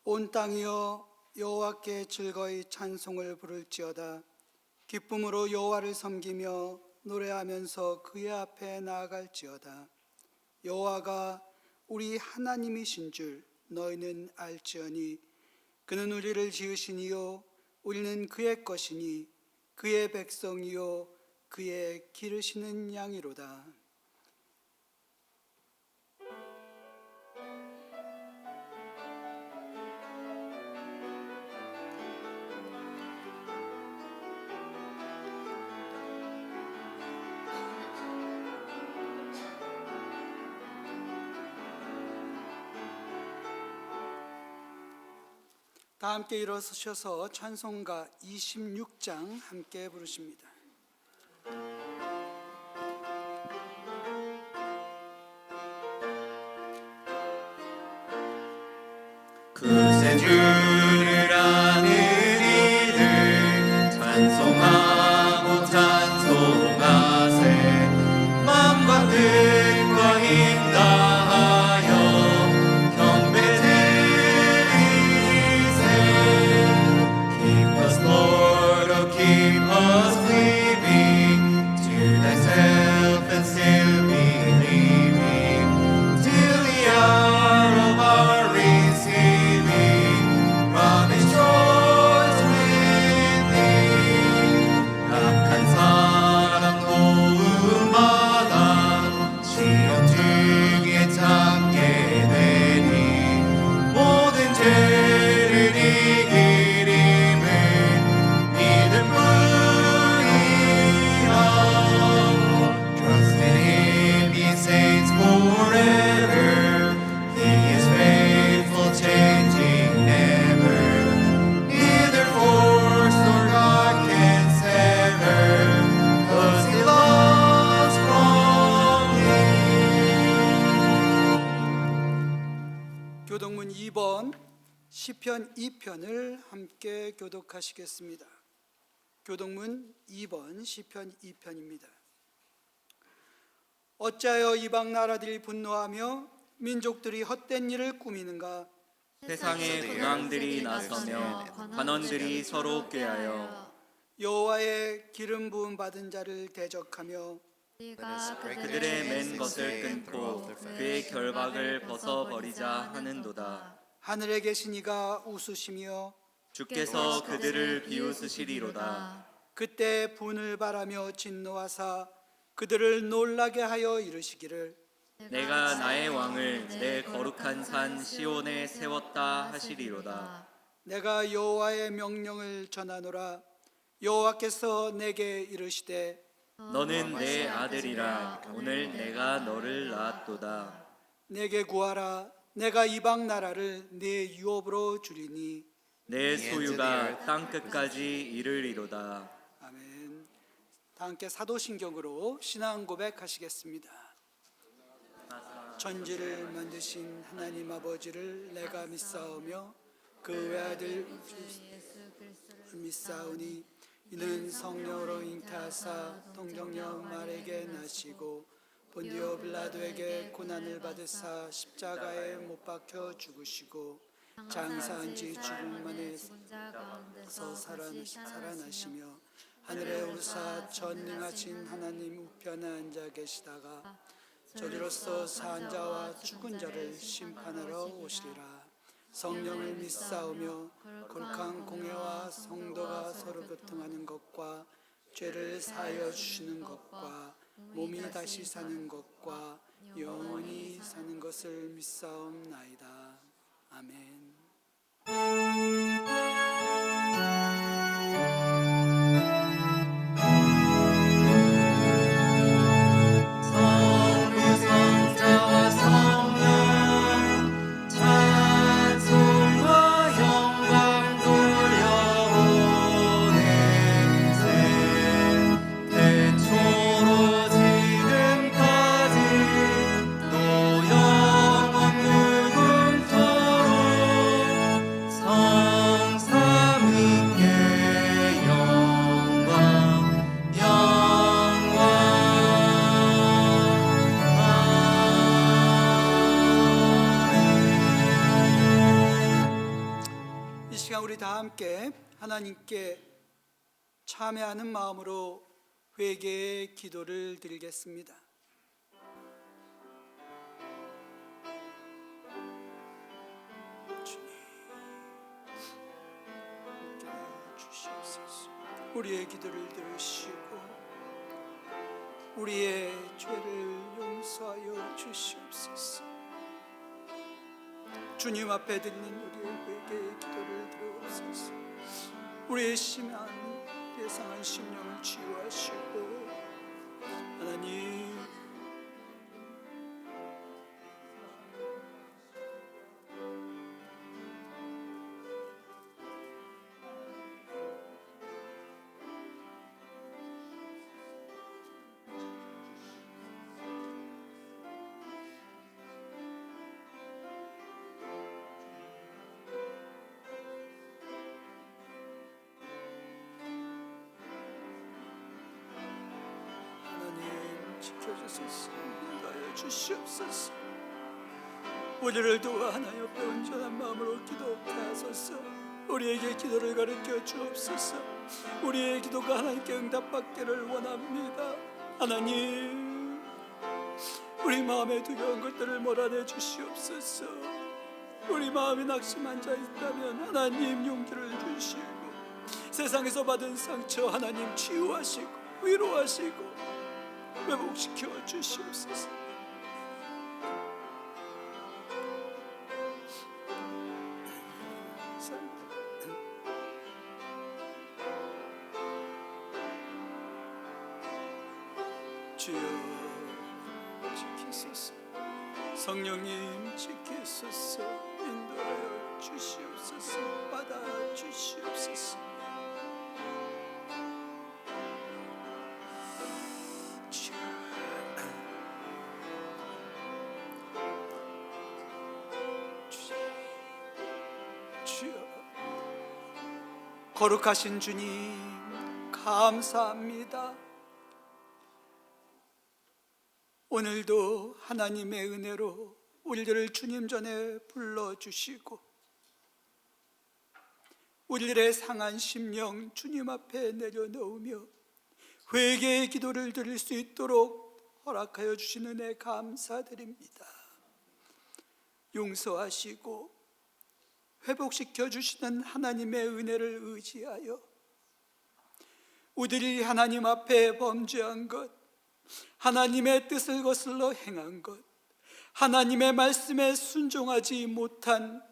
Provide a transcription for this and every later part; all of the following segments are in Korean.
온 땅이여 여호와께 즐거이 찬송을 부를지어다. 기쁨으로 여호와를 섬기며 노래하면서 그의 앞에 나아갈지어다. 여호와가 우리 하나님이신 줄 너희는 알지어니 그는 우리를 지으시니요 우리는 그의 것이니 그의 백성이요 그의 기르시는 양이로다. 다 함께 일어서셔서 찬송가 26장 함께 부르십니다. 그새 주를 아는 이들 찬송하고 찬송하세. 맘과 뜻과 힘 다하여 경배 드리세. Keep us Lord, oh keep us living to thyself and still believing till the hour of our receiving promised joys within. 악한 사랑 도움받아 시험 중에 찾게 되니 모든 죄를 이길 힘은 믿음뿐이라. Trust in him, ye saints, forever. He is faithful, changing never. Neither force nor God can sever, 'cause he loves from him. 교독문 2번 시편 2편을 함께 교독하시겠습니다. 교독문 2번 시편 2편입니다. 어찌하여 이방 나라들이 분노하며 민족들이 헛된 일을 꾸미는가? 세상의 근왕들이 나서며 관원들이 서로 꾀하여 여호와의 기름 부음 받은 자를 대적하며 그들의 맨 것을 끊고 그의 결박을 벗어버리자 하는도다. 하늘에 계신 이가 웃으시며 주께서 그들을 비웃으시리로다. 그때 분을 바라며 진노하사 그들을 놀라게 하여 이르시기를 내가 나의 왕을 내 거룩한 산 시온에 세웠다 하시리로다. 내가 여호와의 명령을 전하노라. 여호와께서 내게 이르시되 너는 내 아들이라. 오늘 내가 너를 낳았도다. 내게 구하라. 내가 이방 나라를 네 유업으로 주리니. 내 소유가 땅 끝까지 이르리로다. 아멘. 다 함께 사도신경으로 신앙 고백하시겠습니다. 천지를 만드신 하나님 아버지를 내가 믿사오며 그 외아들 예수를 믿사오니 이는 성령으로 잉태하사 동정녀 마리아에게 나시고 본디오 빌라도에게 고난을 받으사 십자가에 못 박혀 죽으시고 장사한 지 죽음 만에서 살아나시며 하늘에 오르사 전능하신 하나님 우편에 앉아 계시다가 저리로서 산 자와 죽은 자를 심판하러 오시리라. 성령을 믿사오며 거룩한 공회와 성도가 서로 교통하는 것과 죄를 사하여 주시는 것과 몸이 다시 사는 것과 영원히 사는 것을 믿사옵나이다. 아멘. 성부성자와 성령 찬송과 영광 돌려오네. 태초로 지금까지 또 영원 무궁토록 이 시간 우리 다 함께 하나님께 참회하는 마음으로 회개의 기도를 드리겠습니다. 주님, 함께 주시옵소서. 우리의 기도를 들으시고 우리의 죄를 용서하여 주시옵소서. 주님 앞에 드리는 우리의 회개의 기도를 들으옵소서. 우리의 심한 예상한 심령을 치유하시고 하나님, 지켜주소서. 인도하여 주시옵소서. 우리를 도와 하나 옆에 온전한 마음으로 기도케 하소서. 우리에게 기도를 가르쳐 주옵소서. 우리의 기도가 하나님께 응답받기를 원합니다. 하나님, 우리 마음에 두려운 것들을 몰아내 주시옵소서. 우리 마음이 낙심한 자 있다면 하나님 용기를 주시고, 세상에서 받은 상처 하나님 치유하시고 위로하시고 회복시켜 주시옵소서. 주여 지키소서. 성령님 지키소서. 인도하여 주시옵소서. 받아 주시옵소서. 거룩하신 주님, 감사합니다. 오늘도 하나님의 은혜로 우리들을 주님 전에 불러주시고 우리들의 상한 심령 주님 앞에 내려놓으며 회개의 기도를 드릴 수 있도록 허락하여 주신 은혜 감사드립니다. 용서하시고 회복시켜 주시는 하나님의 은혜를 의지하여 우리들이 하나님 앞에 범죄한 것, 하나님의 뜻을 거슬러 행한 것, 하나님의 말씀에 순종하지 못한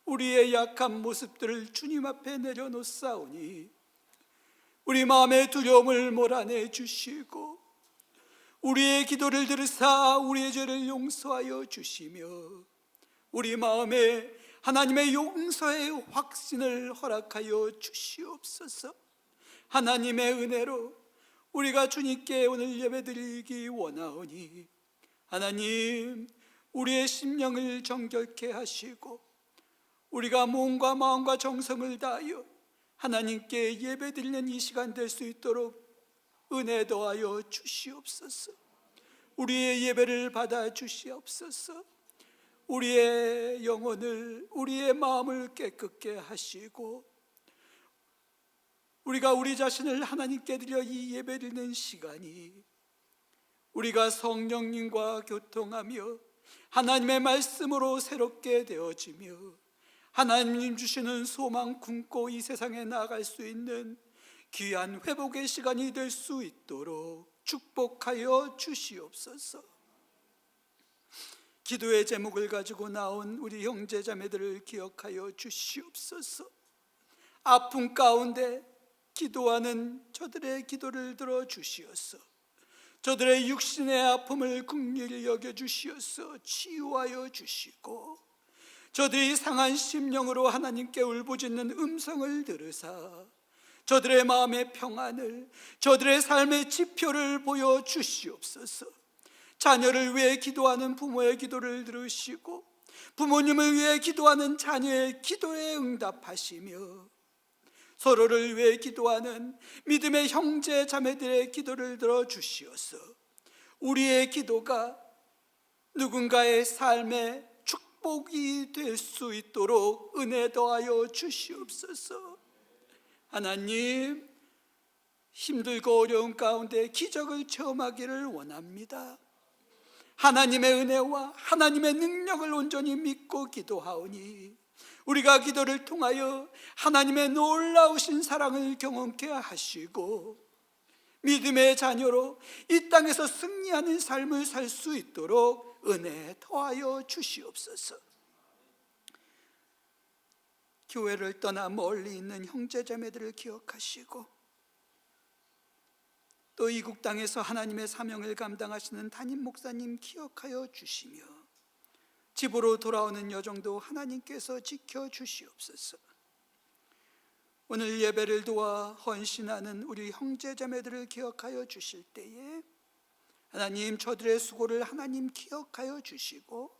우리의 약한 모습들을 주님 앞에 내려놓사오니 우리 마음의 두려움을 몰아내 주시고 우리의 기도를 들으사 우리의 죄를 용서하여 주시며 우리 마음에 하나님의 용서의 확신을 허락하여 주시옵소서. 하나님의 은혜로 우리가 주님께 오늘 예배드리기 원하오니 하나님, 우리의 심령을 정결케 하시고 우리가 몸과 마음과 정성을 다하여 하나님께 예배드리는 이 시간 될 수 있도록 은혜 더하여 주시옵소서. 우리의 예배를 받아 주시옵소서. 우리의 영혼을, 우리의 마음을 깨끗게 하시고 우리가 우리 자신을 하나님께 드려 이 예배드리는 시간이 우리가 성령님과 교통하며 하나님의 말씀으로 새롭게 되어지며 하나님 주시는 소망 품고 이 세상에 나아갈 수 있는 귀한 회복의 시간이 될 수 있도록 축복하여 주시옵소서. 기도의 제목을 가지고 나온 우리 형제 자매들을 기억하여 주시옵소서. 아픔 가운데 기도하는 저들의 기도를 들어 주시옵소서. 저들의 육신의 아픔을 긍휼히 여겨 주시옵소서. 치유하여 주시고 저들이 상한 심령으로 하나님께 울부짖는 음성을 들으사 저들의 마음의 평안을, 저들의 삶의 지표를 보여 주시옵소서. 자녀를 위해 기도하는 부모의 기도를 들으시고 부모님을 위해 기도하는 자녀의 기도에 응답하시며 서로를 위해 기도하는 믿음의 형제 자매들의 기도를 들어주시옵소서. 우리의 기도가 누군가의 삶에 축복이 될 수 있도록 은혜 더하여 주시옵소서. 하나님, 힘들고 어려운 가운데 기적을 체험하기를 원합니다. 하나님의 은혜와 하나님의 능력을 온전히 믿고 기도하오니 우리가 기도를 통하여 하나님의 놀라우신 사랑을 경험케 하시고 믿음의 자녀로 이 땅에서 승리하는 삶을 살 수 있도록 은혜 더하여 주시옵소서. 교회를 떠나 멀리 있는 형제자매들을 기억하시고 또 이국 땅에서 하나님의 사명을 감당하시는 담임 목사님 기억하여 주시며 집으로 돌아오는 여정도 하나님께서 지켜주시옵소서. 오늘 예배를 도와 헌신하는 우리 형제자매들을 기억하여 주실 때에 하나님, 저들의 수고를 하나님 기억하여 주시고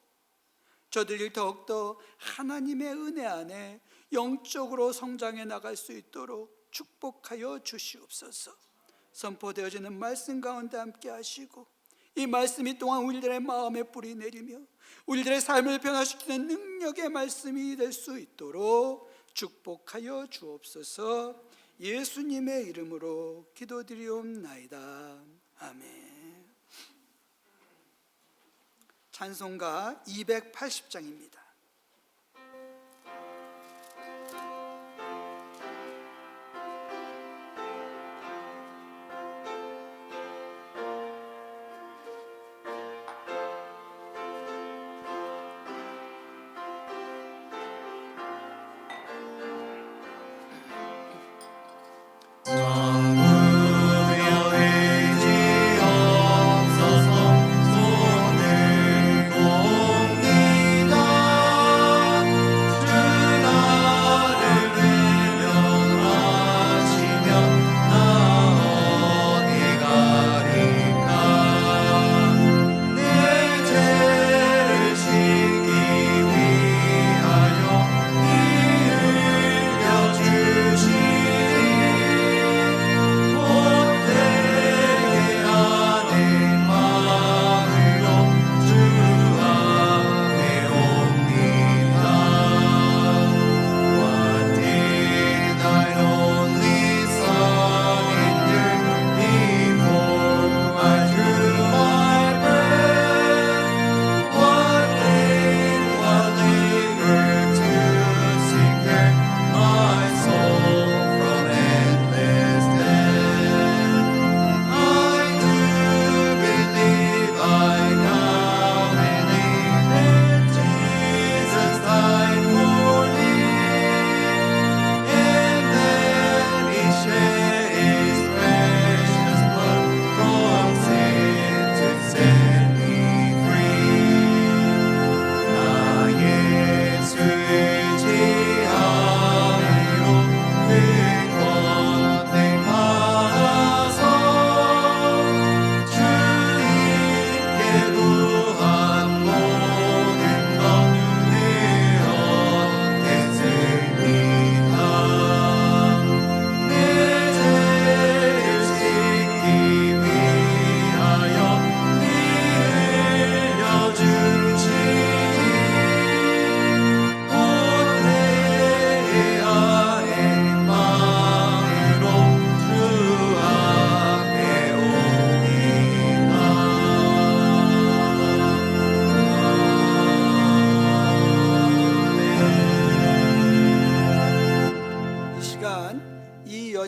저들이 더욱더 하나님의 은혜 안에 영적으로 성장해 나갈 수 있도록 축복하여 주시옵소서. 선포되어지는 말씀 가운데 함께 하시고 이 말씀이 또한 우리들의 마음에 뿌리 내리며 우리들의 삶을 변화시키는 능력의 말씀이 될 수 있도록 축복하여 주옵소서. 예수님의 이름으로 기도드리옵나이다. 아멘. 찬송가 280장입니다.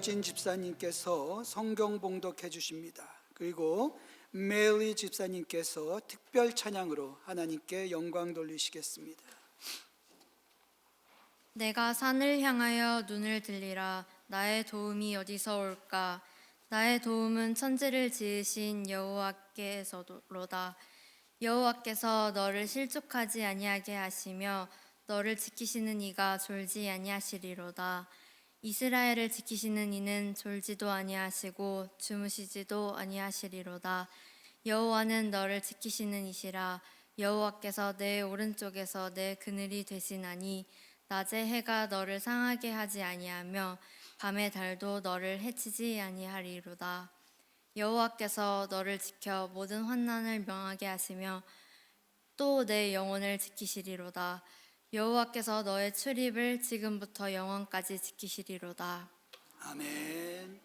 이여진 집사님께서 성경 봉독해 주십니다. 그리고 메리 집사님께서 특별 찬양으로 하나님께 영광 돌리시겠습니다. 내가 산을 향하여 눈을 들리라. 나의 도움이 어디서 올까? 나의 도움은 천지를 지으신 여호와께서로다. 여호와께서 너를 실족하지 아니하게 하시며 너를 지키시는 이가 졸지 아니하시리로다. 이스라엘을 지키시는 이는 졸지도 아니하시고 주무시지도 아니하시리로다. 여호와는 너를 지키시는 이시라. 여호와께서 내 오른쪽에서 내 그늘이 되시나니 낮에 해가 너를 상하게 하지 아니하며 밤의 달도 너를 해치지 아니하리로다. 여호와께서 너를 지켜 모든 환난을 명하게 하시며 또 내 영혼을 지키시리로다. 여호와께서 너의 출입을 지금부터 영원까지 지키시리로다. 아멘.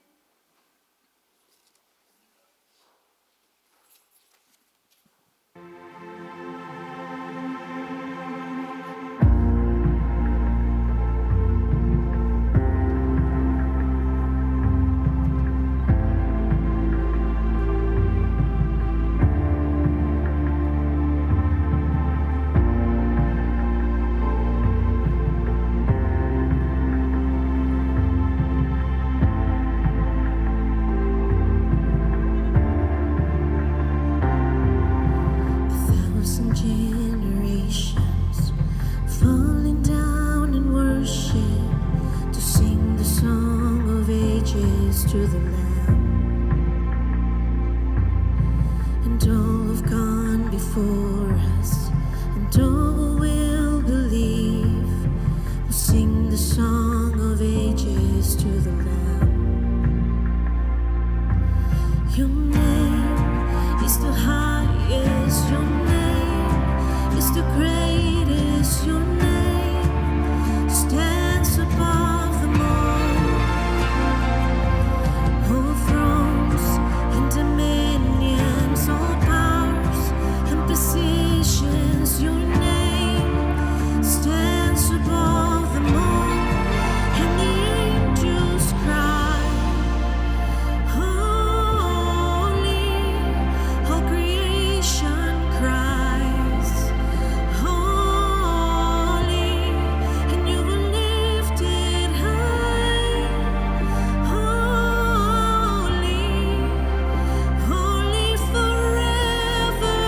Thousand generations falling down in worship to sing the song of ages to the Lamb, and all have gone before us, and all will believe will sing the song of ages to the Lamb. Your name is the highest, your name is the greatest, your name stands above them all. All thrones and dominions, all powers and positions, your name stands above them all. And the angels cry, holy, all creation cries, holy, and you were lifted high, holy, holy forever.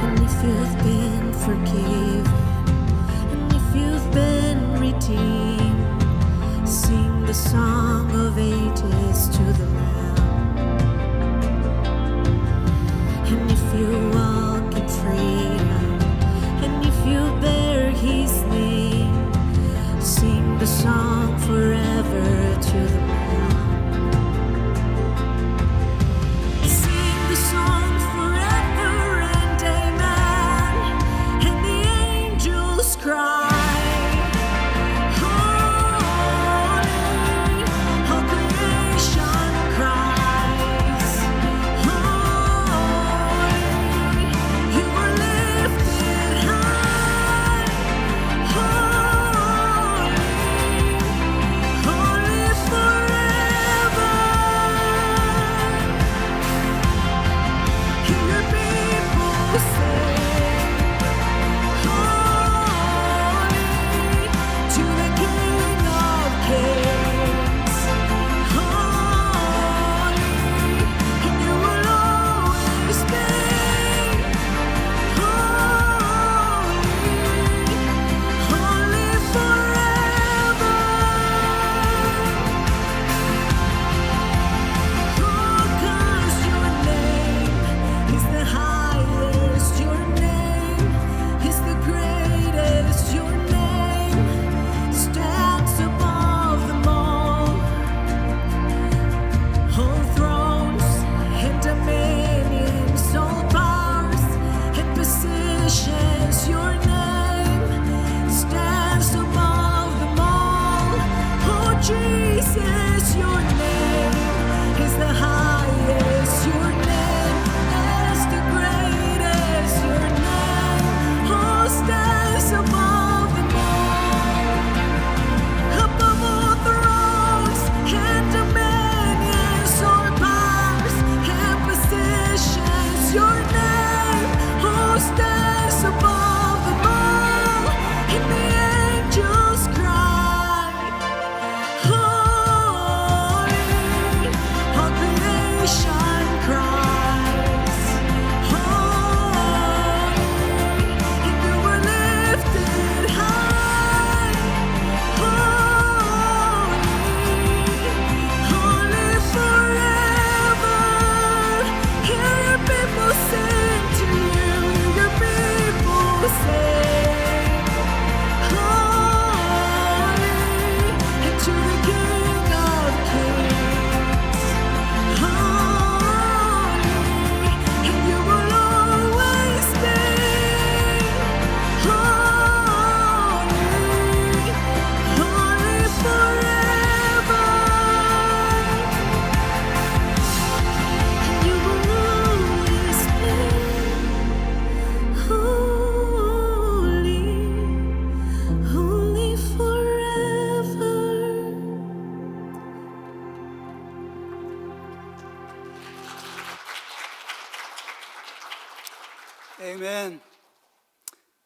And if you've been forgiven, and if you've been redeemed, sing the song of ages to the Lamb. And if you walk in freedom, and if you bear His name, sing the song forever to the Lamb. Sing the song forever and amen. And the angels cry, holy, all creation cries, holy, you were lifted high, holy, holy forever.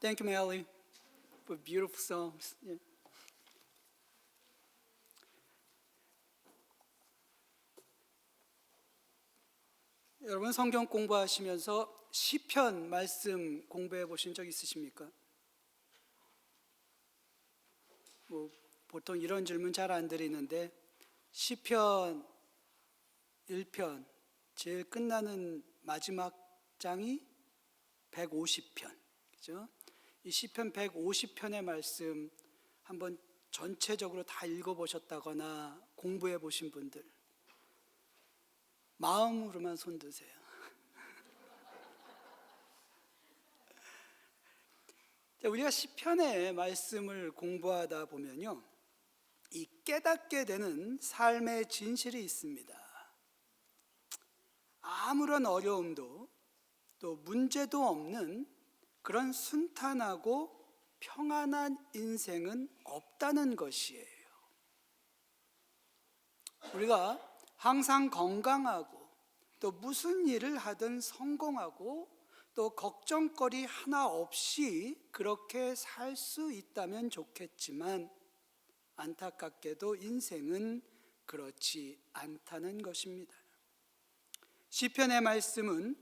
Thank you, Melly, for beautiful songs. Yeah. 여러분 성경 공부하시면서 시편 말씀 공부해 보신 적 있으십니까? 보통 이런 질문 잘 안 드리는데 시편 1편 제일 끝나는 마지막 장이 150편, 그죠? 이 시편 150편의 말씀 한번 전체적으로 다 읽어보셨다거나 공부해 보신 분들 마음으로만 손 드세요. 우리가 시편의 말씀을 공부하다 보면요, 이 깨닫게 되는 삶의 진실이 있습니다. 아무런 어려움도 또 문제도 없는 그런 순탄하고 평안한 인생은 없다는 것이에요. 우리가 항상 건강하고 또 무슨 일을 하든 성공하고 또 걱정거리 하나 없이 그렇게 살 수 있다면 좋겠지만 안타깝게도 인생은 그렇지 않다는 것입니다. 시편의 말씀은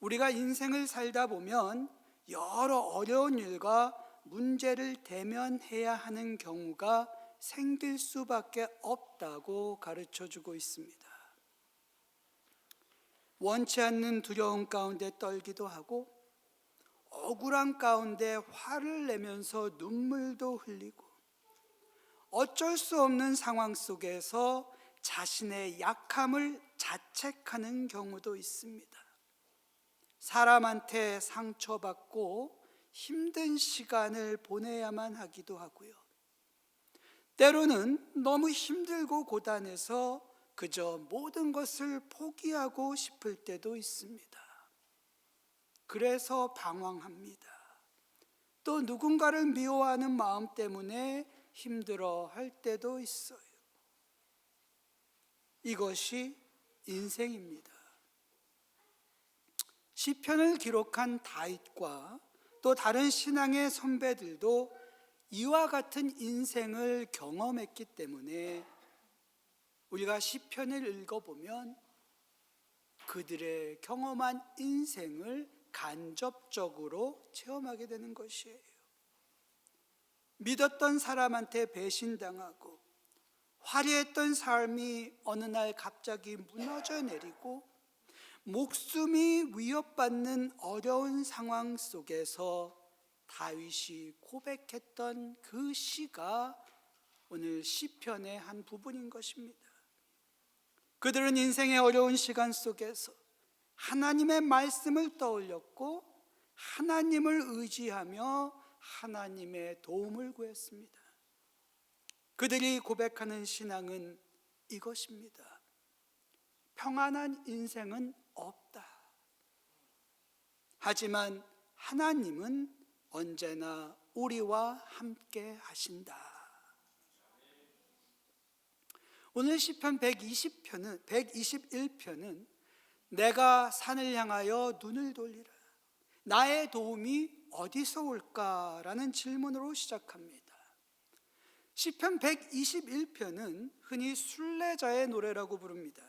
우리가 인생을 살다 보면 여러 어려운 일과 문제를 대면해야 하는 경우가 생길 수밖에 없다고 가르쳐주고 있습니다. 원치 않는 두려움 가운데 떨기도 하고 억울한 가운데 화를 내면서 눈물도 흘리고 어쩔 수 없는 상황 속에서 자신의 약함을 자책하는 경우도 있습니다. 사람한테 상처받고 힘든 시간을 보내야만 하기도 하고요. 때로는 너무 힘들고 고단해서 그저 모든 것을 포기하고 싶을 때도 있습니다. 그래서 방황합니다. 또 누군가를 미워하는 마음 때문에 힘들어할 때도 있어요. 이것이 인생입니다. 시편을 기록한 다윗과 또 다른 신앙의 선배들도 이와 같은 인생을 경험했기 때문에 우리가 시편을 읽어보면 그들의 경험한 인생을 간접적으로 체험하게 되는 것이에요. 믿었던 사람한테 배신당하고 화려했던 삶이 어느 날 갑자기 무너져 내리고 목숨이 위협받는 어려운 상황 속에서 다윗이 고백했던 그 시가 오늘 시편의 한 부분인 것입니다. 그들은 인생의 어려운 시간 속에서 하나님의 말씀을 떠올렸고 하나님을 의지하며 하나님의 도움을 구했습니다. 그들이 고백하는 신앙은 이것입니다. 평안한 인생은 없다. 하지만 하나님은 언제나 우리와 함께 하신다. 오늘 시편 121편은 내가 산을 향하여 눈을 돌리라. 나의 도움이 어디서 올까라는 질문으로 시작합니다. 시편 121편은 흔히 순례자의 노래라고 부릅니다.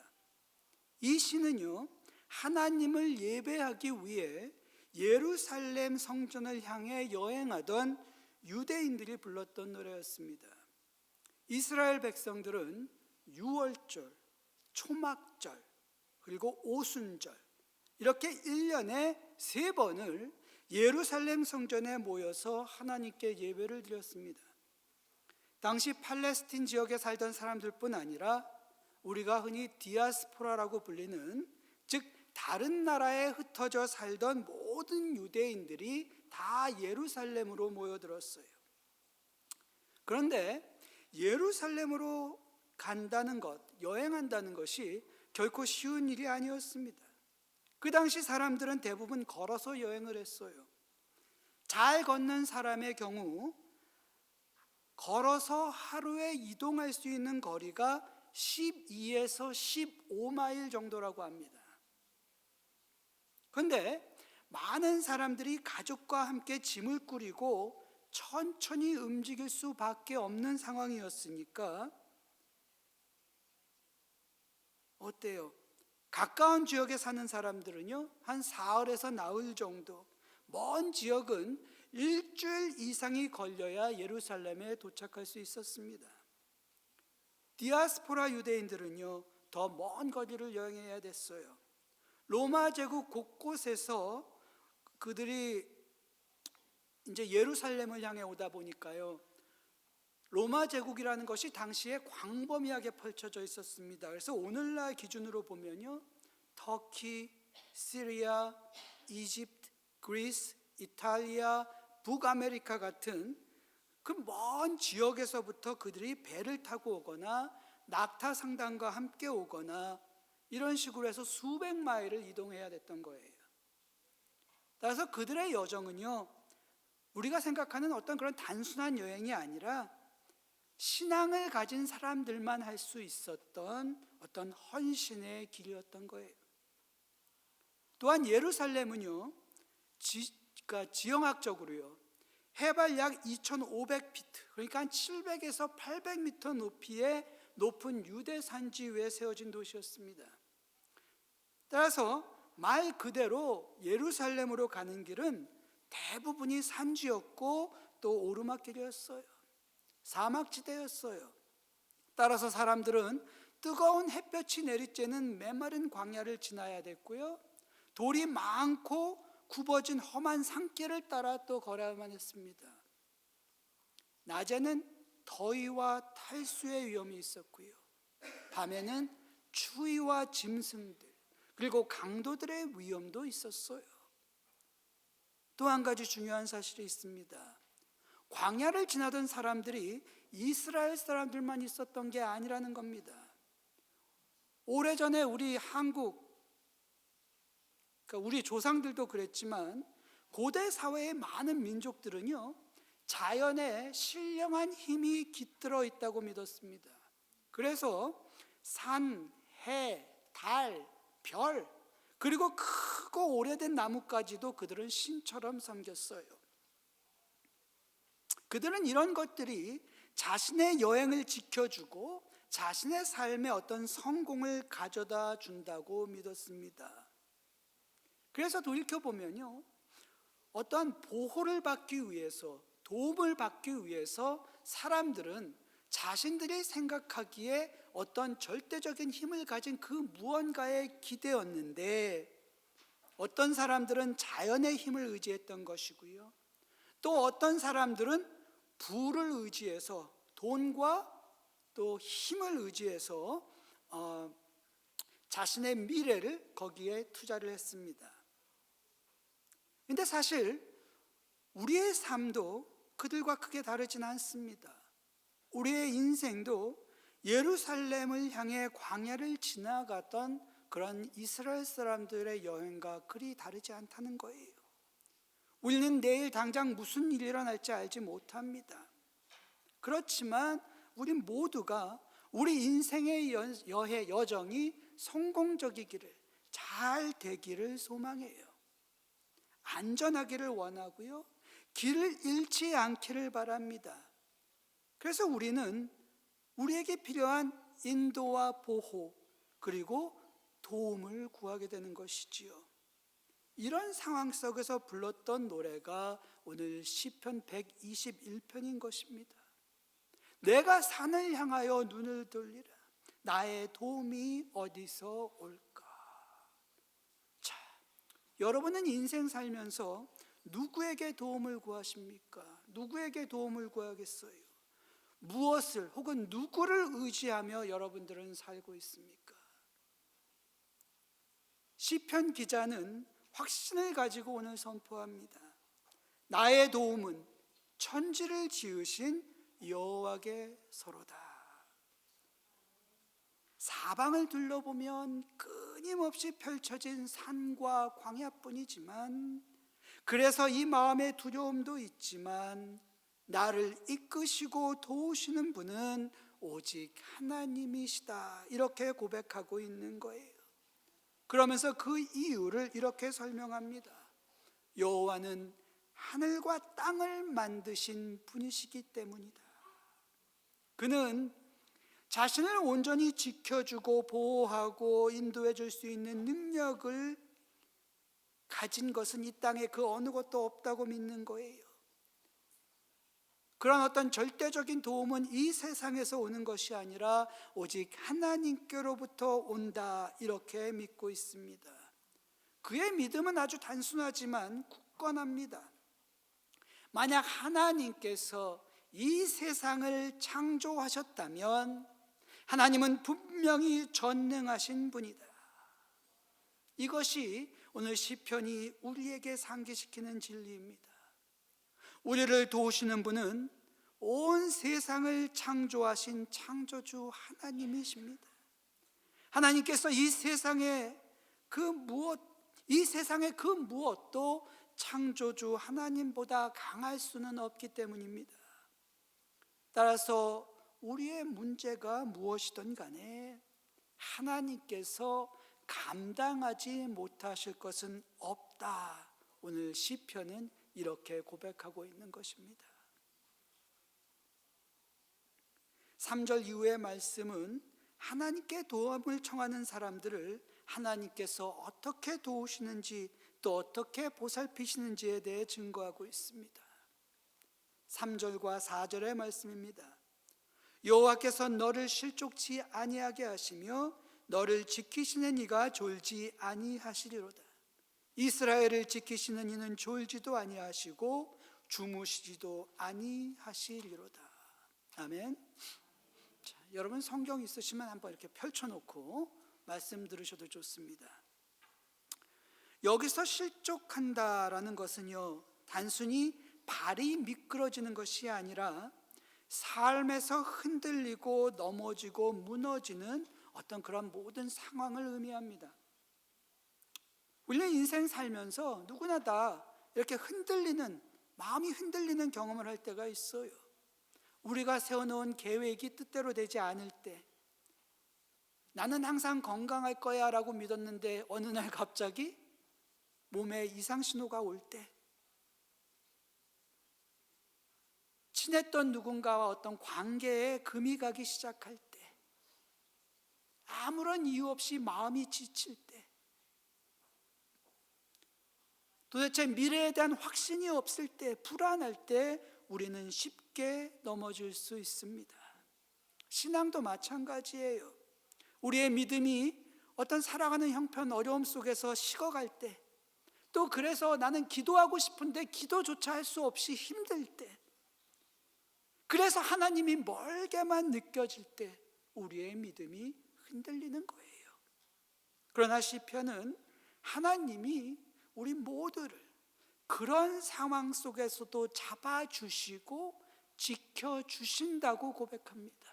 이 시는요, 하나님을 예배하기 위해 예루살렘 성전을 향해 여행하던 유대인들이 불렀던 노래였습니다. 이스라엘 백성들은 유월절, 초막절, 그리고 오순절 이렇게 1년에 3번을 예루살렘 성전에 모여서 하나님께 예배를 드렸습니다. 당시 팔레스틴 지역에 살던 사람들뿐 아니라 우리가 흔히 디아스포라라고 불리는 즉 다른 나라에 흩어져 살던 모든 유대인들이 다 예루살렘으로 모여들었어요. 그런데 예루살렘으로 간다는 것, 여행한다는 것이 결코 쉬운 일이 아니었습니다. 그 당시 사람들은 대부분 걸어서 여행을 했어요. 잘 걷는 사람의 경우 걸어서 하루에 이동할 수 있는 거리가 12에서 15마일 정도라고 합니다. 그런데 많은 사람들이 가족과 함께 짐을 꾸리고 천천히 움직일 수밖에 없는 상황이었으니까 어때요? 가까운 지역에 사는 사람들은요, 한 사흘에서 나흘 정도, 먼 지역은 일주일 이상이 걸려야 예루살렘에 도착할 수 있었습니다. 디아스포라 유대인들은요, 더 먼 거리를 여행해야 됐어요. 로마 제국 곳곳에서 그들이 이제 예루살렘을 향해 오다 보니까요, 로마 제국이라는 것이 당시에 광범위하게 펼쳐져 있었습니다. 그래서 오늘날 기준으로 보면요, 터키, 시리아, 이집트, 그리스, 이탈리아, 북아메리카 같은 그 먼 지역에서부터 그들이 배를 타고 오거나 낙타 상단과 함께 오거나 이런 식으로 해서 수백 마일을 이동해야 됐던 거예요. 따라서 그들의 여정은요, 우리가 생각하는 어떤 그런 단순한 여행이 아니라 신앙을 가진 사람들만 할 수 있었던 어떤 헌신의 길이었던 거예요. 또한 예루살렘은요, 그러니까 지형학적으로요, 해발 약 2,500피트, 그러니까 한 700에서 800m 높이의 높은 유대 산지 위에 세워진 도시였습니다. 따라서 말 그대로 예루살렘으로 가는 길은 대부분이 산지였고 또 오르막길이었어요. 사막지대였어요. 따라서 사람들은 뜨거운 햇볕이 내리쬐는 메마른 광야를 지나야 됐고요, 돌이 많고 굽어진 험한 산길을 따라 또 걸어야만 했습니다. 낮에는 더위와 탈수의 위험이 있었고요, 밤에는 추위와 짐승들 그리고 강도들의 위험도 있었어요. 또 한 가지 중요한 사실이 있습니다. 광야를 지나던 사람들이 이스라엘 사람들만 있었던 게 아니라는 겁니다. 오래전에 우리 한국, 그러니까 우리 조상들도 그랬지만 고대 사회의 많은 민족들은요, 자연에 신령한 힘이 깃들어 있다고 믿었습니다. 그래서 산, 해, 달, 별, 그리고 크고 오래된 나무까지도 그들은 신처럼 섬겼어요. 그들은 이런 것들이 자신의 여행을 지켜주고 자신의 삶에 어떤 성공을 가져다 준다고 믿었습니다. 그래서 돌이켜보면요, 어떤 보호를 받기 위해서, 도움을 받기 위해서 사람들은 자신들이 생각하기에 어떤 절대적인 힘을 가진 그 무언가에 기대었는데, 어떤 사람들은 자연의 힘을 의지했던 것이고요, 또 어떤 사람들은 부를 의지해서, 돈과 또 힘을 의지해서 자신의 미래를 거기에 투자를 했습니다. 그런데 사실 우리의 삶도 그들과 크게 다르진 않습니다. 우리의 인생도 예루살렘을 향해 광야를 지나갔던 그런 이스라엘 사람들의 여행과 그리 다르지 않다는 거예요. 우리는 내일 당장 무슨 일이 일어날지 알지 못합니다. 그렇지만 우리 모두가 우리 인생의 여정이 성공적이기를, 잘 되기를 소망해요. 안전하기를 원하고요, 길을 잃지 않기를 바랍니다. 그래서 우리는 우리에게 필요한 인도와 보호, 그리고 도움을 구하게 되는 것이지요. 이런 상황 속에서 불렀던 노래가 오늘 시편 121편인 것입니다. 내가 산을 향하여 눈을 돌리라. 나의 도움이 어디서 올까? 자, 여러분은 인생 살면서 누구에게 도움을 구하십니까? 누구에게 도움을 구하겠어요? 무엇을 혹은 누구를 의지하며 여러분들은 살고 있습니까? 시편 기자는 확신을 가지고 오늘 선포합니다. 나의 도움은 천지를 지으신 여호와께서로다. 사방을 둘러보면 끊임없이 펼쳐진 산과 광야뿐이지만, 그래서 이 마음의 두려움도 있지만 나를 이끄시고 도우시는 분은 오직 하나님이시다, 이렇게 고백하고 있는 거예요. 그러면서 그 이유를 이렇게 설명합니다. 여호와는 하늘과 땅을 만드신 분이시기 때문이다. 그는 자신을 온전히 지켜주고 보호하고 인도해 줄 수 있는 능력을 가진 것은 이 땅에 그 어느 것도 없다고 믿는 거예요. 그런 어떤 절대적인 도움은 이 세상에서 오는 것이 아니라 오직 하나님께로부터 온다, 이렇게 믿고 있습니다. 그의 믿음은 아주 단순하지만 굳건합니다. 만약 하나님께서 이 세상을 창조하셨다면 하나님은 분명히 전능하신 분이다. 이것이 오늘 시편이 우리에게 상기시키는 진리입니다. 우리를 도우시는 분은 온 세상을 창조하신 창조주 하나님이십니다. 하나님께서 이 세상의 그 무엇도 창조주 하나님보다 강할 수는 없기 때문입니다. 따라서 우리의 문제가 무엇이든 간에 하나님께서 감당하지 못하실 것은 없다. 오늘 시편은 이렇게 고백하고 있는 것입니다. 3절 이후의 말씀은 하나님께 도움을 청하는 사람들을 하나님께서 어떻게 도우시는지 또 어떻게 보살피시는지에 대해 증거하고 있습니다. 3절과 4절의 말씀입니다. 여호와께서 너를 실족치 아니하게 하시며 너를 지키시는 이가 졸지 아니하시리로다. 이스라엘을 지키시는 이는 졸지도 아니하시고 주무시지도 아니하시리로다. 아멘. 자, 여러분 성경 있으시면 한번 이렇게 펼쳐놓고 말씀 들으셔도 좋습니다. 여기서 실족한다라는 것은요, 단순히 발이 미끄러지는 것이 아니라 삶에서 흔들리고 넘어지고 무너지는 어떤 그런 모든 상황을 의미합니다. 우리는 인생 살면서 누구나 다 이렇게 마음이 흔들리는 경험을 할 때가 있어요. 우리가 세워놓은 계획이 뜻대로 되지 않을 때, 나는 항상 건강할 거야 라고 믿었는데 어느 날 갑자기 몸에 이상신호가 올 때, 친했던 누군가와 어떤 관계에 금이 가기 시작할 때, 아무런 이유 없이 마음이 지칠 때, 도대체 미래에 대한 확신이 없을 때, 불안할 때 우리는 쉽게 넘어질 수 있습니다. 신앙도 마찬가지예요. 우리의 믿음이 어떤 살아가는 형편, 어려움 속에서 식어갈 때, 또 그래서 나는 기도하고 싶은데 기도조차 할 수 없이 힘들 때, 그래서 하나님이 멀게만 느껴질 때 우리의 믿음이 흔들리는 거예요. 그러나 시편은 하나님이 우리 모두를 그런 상황 속에서도 잡아주시고 지켜주신다고 고백합니다.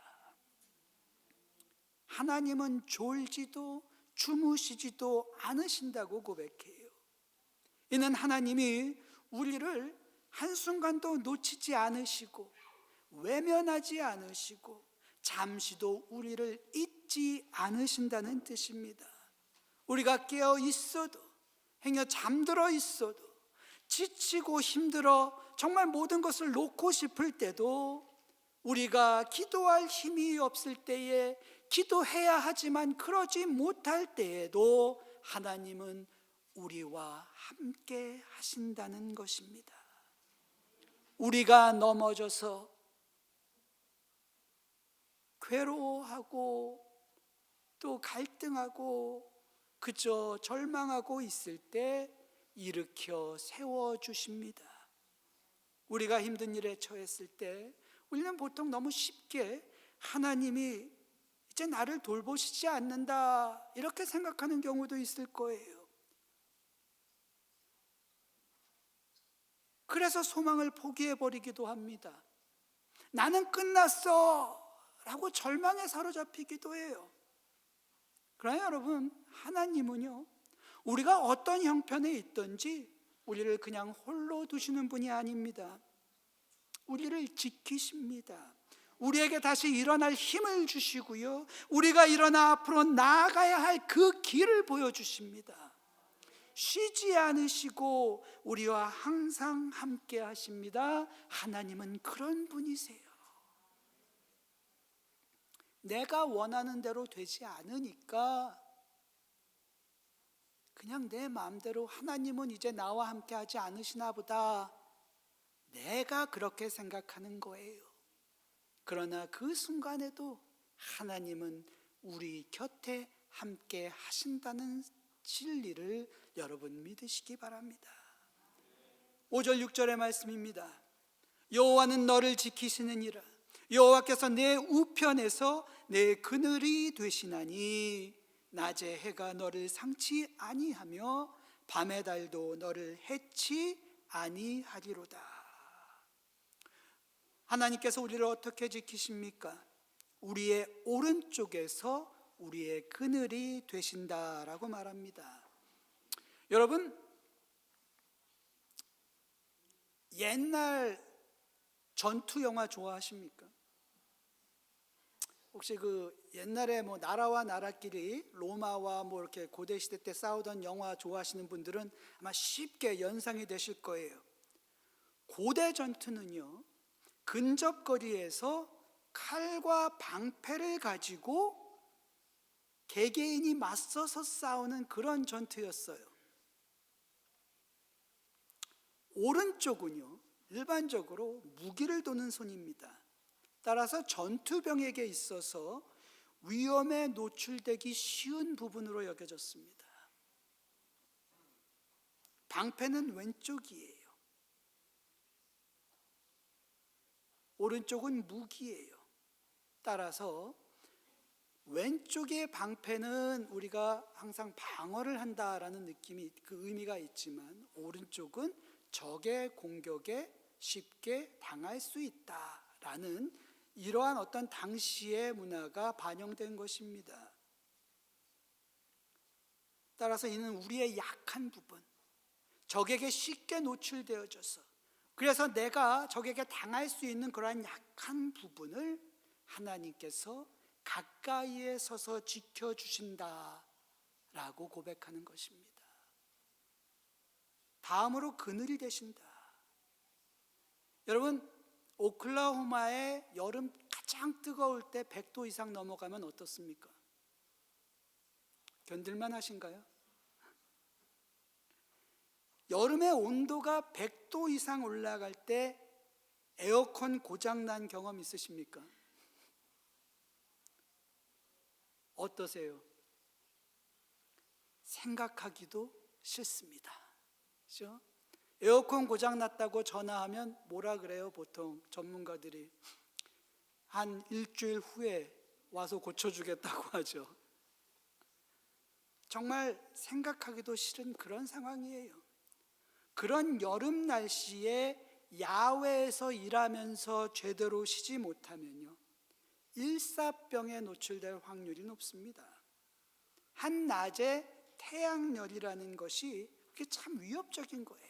하나님은 졸지도 주무시지도 않으신다고 고백해요. 이는 하나님이 우리를 한순간도 놓치지 않으시고 외면하지 않으시고 잠시도 우리를 잊지 않으신다는 뜻입니다. 우리가 깨어 있어도, 행여 잠들어 있어도, 지치고 힘들어 정말 모든 것을 놓고 싶을 때도, 우리가 기도할 힘이 없을 때에, 기도해야 하지만 그러지 못할 때에도 하나님은 우리와 함께 하신다는 것입니다. 우리가 넘어져서 괴로워하고 또 갈등하고 그저 절망하고 있을 때 일으켜 세워주십니다. 우리가 힘든 일에 처했을 때 우리는 보통 너무 쉽게 하나님이 이제 나를 돌보시지 않는다 이렇게 생각하는 경우도 있을 거예요. 그래서 소망을 포기해버리기도 합니다. 나는 끝났어 라고 절망에 사로잡히기도 해요. 그러나 여러분, 하나님은요, 우리가 어떤 형편에 있든지 우리를 그냥 홀로 두시는 분이 아닙니다. 우리를 지키십니다. 우리에게 다시 일어날 힘을 주시고요, 우리가 일어나 앞으로 나아가야 할 그 길을 보여주십니다. 쉬지 않으시고 우리와 항상 함께 하십니다. 하나님은 그런 분이세요. 내가 원하는 대로 되지 않으니까 그냥 내 마음대로 하나님은 이제 나와 함께 하지 않으시나 보다, 내가 그렇게 생각하는 거예요. 그러나 그 순간에도 하나님은 우리 곁에 함께 하신다는 진리를 여러분 믿으시기 바랍니다. 5절 6절의 말씀입니다. 여호와는 너를 지키시느니라. 여호와께서 내 우편에서 내 그늘이 되시나니 낮에 해가 너를 상치 아니하며 밤의 달도 너를 해치 아니하리로다. 하나님께서 우리를 어떻게 지키십니까? 우리의 오른쪽에서 우리의 그늘이 되신다라고 말합니다. 여러분, 옛날 전투 영화 좋아하십니까? 혹시 그 옛날에 뭐 나라와 나라끼리 로마와 뭐 이렇게 고대 시대 때 싸우던 영화 좋아하시는 분들은 아마 쉽게 연상이 되실 거예요. 고대 전투는요, 근접거리에서 칼과 방패를 가지고 개개인이 맞서서 싸우는 그런 전투였어요. 오른쪽은요, 일반적으로 무기를 도는 손입니다. 따라서 전투병에게 있어서 위험에 노출되기 쉬운 부분으로 여겨졌습니다. 방패는 왼쪽이에요. 오른쪽은 무기예요. 따라서 왼쪽의 방패는 우리가 항상 방어를 한다라는 느낌이, 그 의미가 있지만, 오른쪽은 적의 공격에 쉽게 당할 수 있다라는 이러한 어떤 당시의 문화가 반영된 것입니다. 따라서 이는 우리의 약한 부분, 적에게 쉽게 노출되어져서, 그래서 내가 적에게 당할 수 있는 그러한 약한 부분을 하나님께서 가까이에 서서 지켜주신다라고 고백하는 것입니다. 다음으로 그늘이 되신다. 여러분, 오클라호마의 여름 가장 뜨거울 때 100도 이상 넘어가면 어떻습니까? 견딜만 하신가요? 여름의 온도가 100도 이상 올라갈 때 에어컨 고장난 경험 있으십니까? 어떠세요? 생각하기도 싫습니다. 그렇죠? 에어컨 고장났다고 전화하면 뭐라 그래요? 보통 전문가들이 한 일주일 후에 와서 고쳐주겠다고 하죠. 정말 생각하기도 싫은 그런 상황이에요. 그런 여름 날씨에 야외에서 일하면서 제대로 쉬지 못하면요, 일사병에 노출될 확률이 높습니다. 한낮에 태양열이라는 것이 그게 참 위협적인 거예요.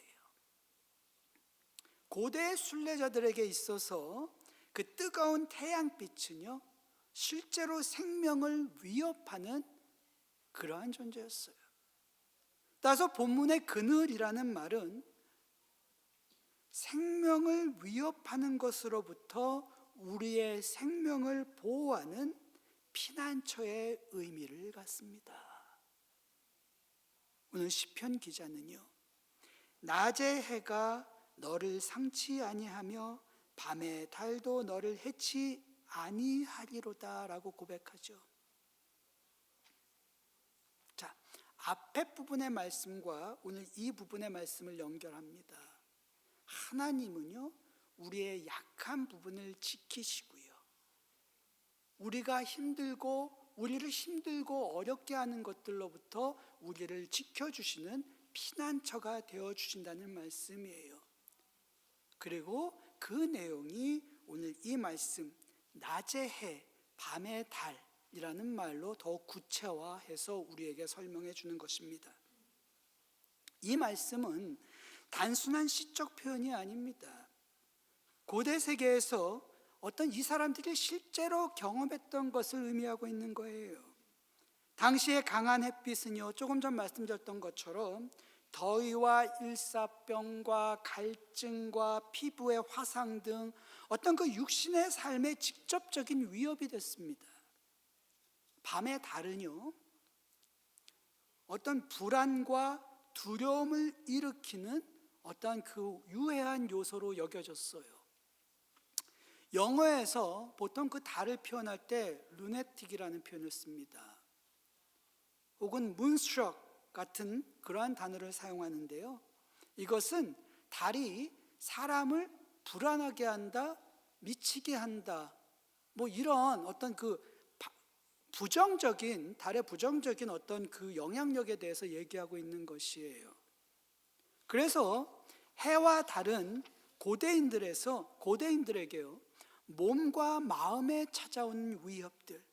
고대 순례자들에게 있어서 그 뜨거운 태양빛은요, 실제로 생명을 위협하는 그러한 존재였어요. 따라서 본문의 그늘이라는 말은 생명을 위협하는 것으로부터 우리의 생명을 보호하는 피난처의 의미를 갖습니다. 오늘 시편 기자는요, 낮의 해가 너를 상치 아니하며 밤의 달도 너를 해치 아니하리로다 라고 고백하죠. 자, 앞에 부분의 말씀과 오늘 이 부분의 말씀을 연결합니다. 하나님은요, 우리의 약한 부분을 지키시고요, 우리가 우리를 힘들고 어렵게 하는 것들로부터 우리를 지켜주시는 피난처가 되어주신다는 말씀이에요. 그리고 그 내용이 오늘 이 말씀, 낮의 해, 밤의 달이라는 말로 더욱 구체화해서 우리에게 설명해 주는 것입니다. 이 말씀은 단순한 시적 표현이 아닙니다. 고대 세계에서 어떤 이 사람들이 실제로 경험했던 것을 의미하고 있는 거예요. 당시의 강한 햇빛은요, 조금 전 말씀드렸던 것처럼 더위와 일사병과 갈증과 피부의 화상 등 어떤 그 육신의 삶에 직접적인 위협이 됐습니다. 밤의 달은요, 어떤 불안과 두려움을 일으키는 어떤 그 유해한 요소로 여겨졌어요. 영어에서 보통 그 달을 표현할 때 루네틱이라는 표현을 씁니다. 혹은 문스트럭 같은 그러한 단어를 사용하는데요, 이것은 달이 사람을 불안하게 한다, 미치게 한다, 뭐 이런 어떤 그 부정적인, 달의 부정적인 어떤 그 영향력에 대해서 얘기하고 있는 것이에요. 그래서 해와 달은 고대인들에게요, 몸과 마음에 찾아온 위협들,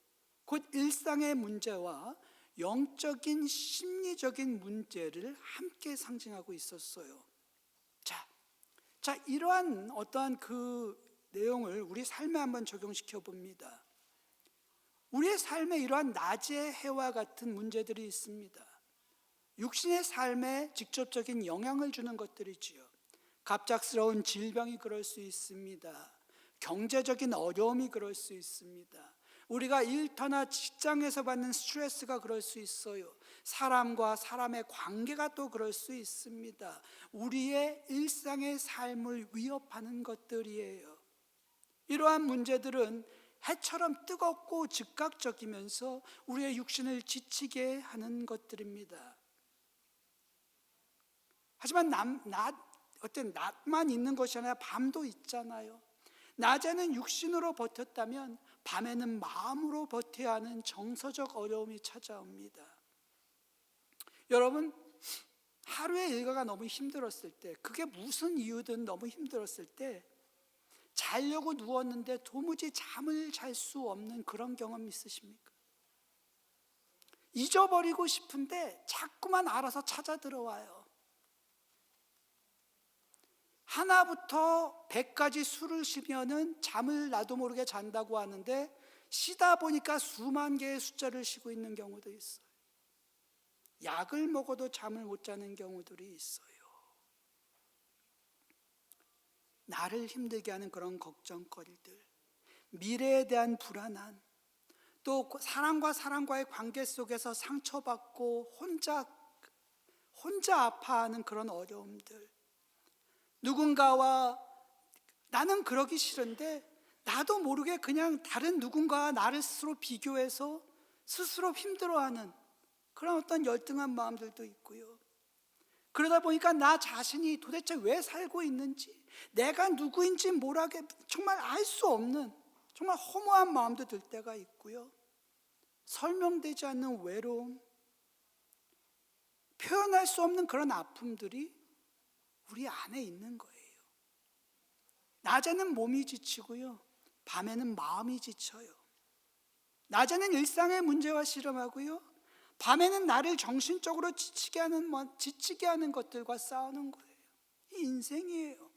곧 일상의 문제와 영적인 심리적인 문제를 함께 상징하고 있었어요. 자, 이러한 어떠한 그 내용을 우리 삶에 한번 적용시켜 봅니다. 우리의 삶에 이러한 낮의 해와 같은 문제들이 있습니다. 육신의 삶에 직접적인 영향을 주는 것들이지요. 갑작스러운 질병이 그럴 수 있습니다. 경제적인 어려움이 그럴 수 있습니다. 우리가 일터나 직장에서 받는 스트레스가 그럴 수 있어요. 사람과 사람의 관계가 또 그럴 수 있습니다. 우리의 일상의 삶을 위협하는 것들이에요. 이러한 문제들은 해처럼 뜨겁고 즉각적이면서 우리의 육신을 지치게 하는 것들입니다. 하지만 낮만 있는 것이 아니라 밤도 있잖아요. 낮에는 육신으로 버텼다면 밤에는 마음으로 버텨야 하는 정서적 어려움이 찾아옵니다. 여러분, 하루의 일과가 너무 힘들었을 때, 그게 무슨 이유든 너무 힘들었을 때 자려고 누웠는데 도무지 잠을 잘 수 없는 그런 경험 있으십니까? 잊어버리고 싶은데 자꾸만 알아서 찾아 들어와요. 하나부터 100까지 수를 쉬면은 잠을 나도 모르게 잔다고 하는데 쉬다 보니까 수만 개의 숫자를 쉬고 있는 경우도 있어요. 약을 먹어도 잠을 못 자는 경우들이 있어요. 나를 힘들게 하는 그런 걱정거리들, 미래에 대한 불안함, 또 사람과 사람과의 관계 속에서 상처받고 혼자 아파하는 그런 어려움들, 누군가와 나는 그러기 싫은데 나도 모르게 그냥 다른 누군가와 나를 스스로 비교해서 스스로 힘들어하는 그런 어떤 열등한 마음들도 있고요. 그러다 보니까 나 자신이 도대체 왜 살고 있는지, 내가 누구인지 모르게 정말 알 수 없는 정말 허무한 마음도 들 때가 있고요. 설명되지 않는 외로움, 표현할 수 없는 그런 아픔들이 우리 안에 있는 거예요. 낮에는 몸이 지치고요, 밤에는 마음이 지쳐요. 낮에는 일상의 문제와 씨름하고요, 밤에는 나를 정신적으로 지치게 하는 것들과 싸우는 거예요. 이 인생이에요.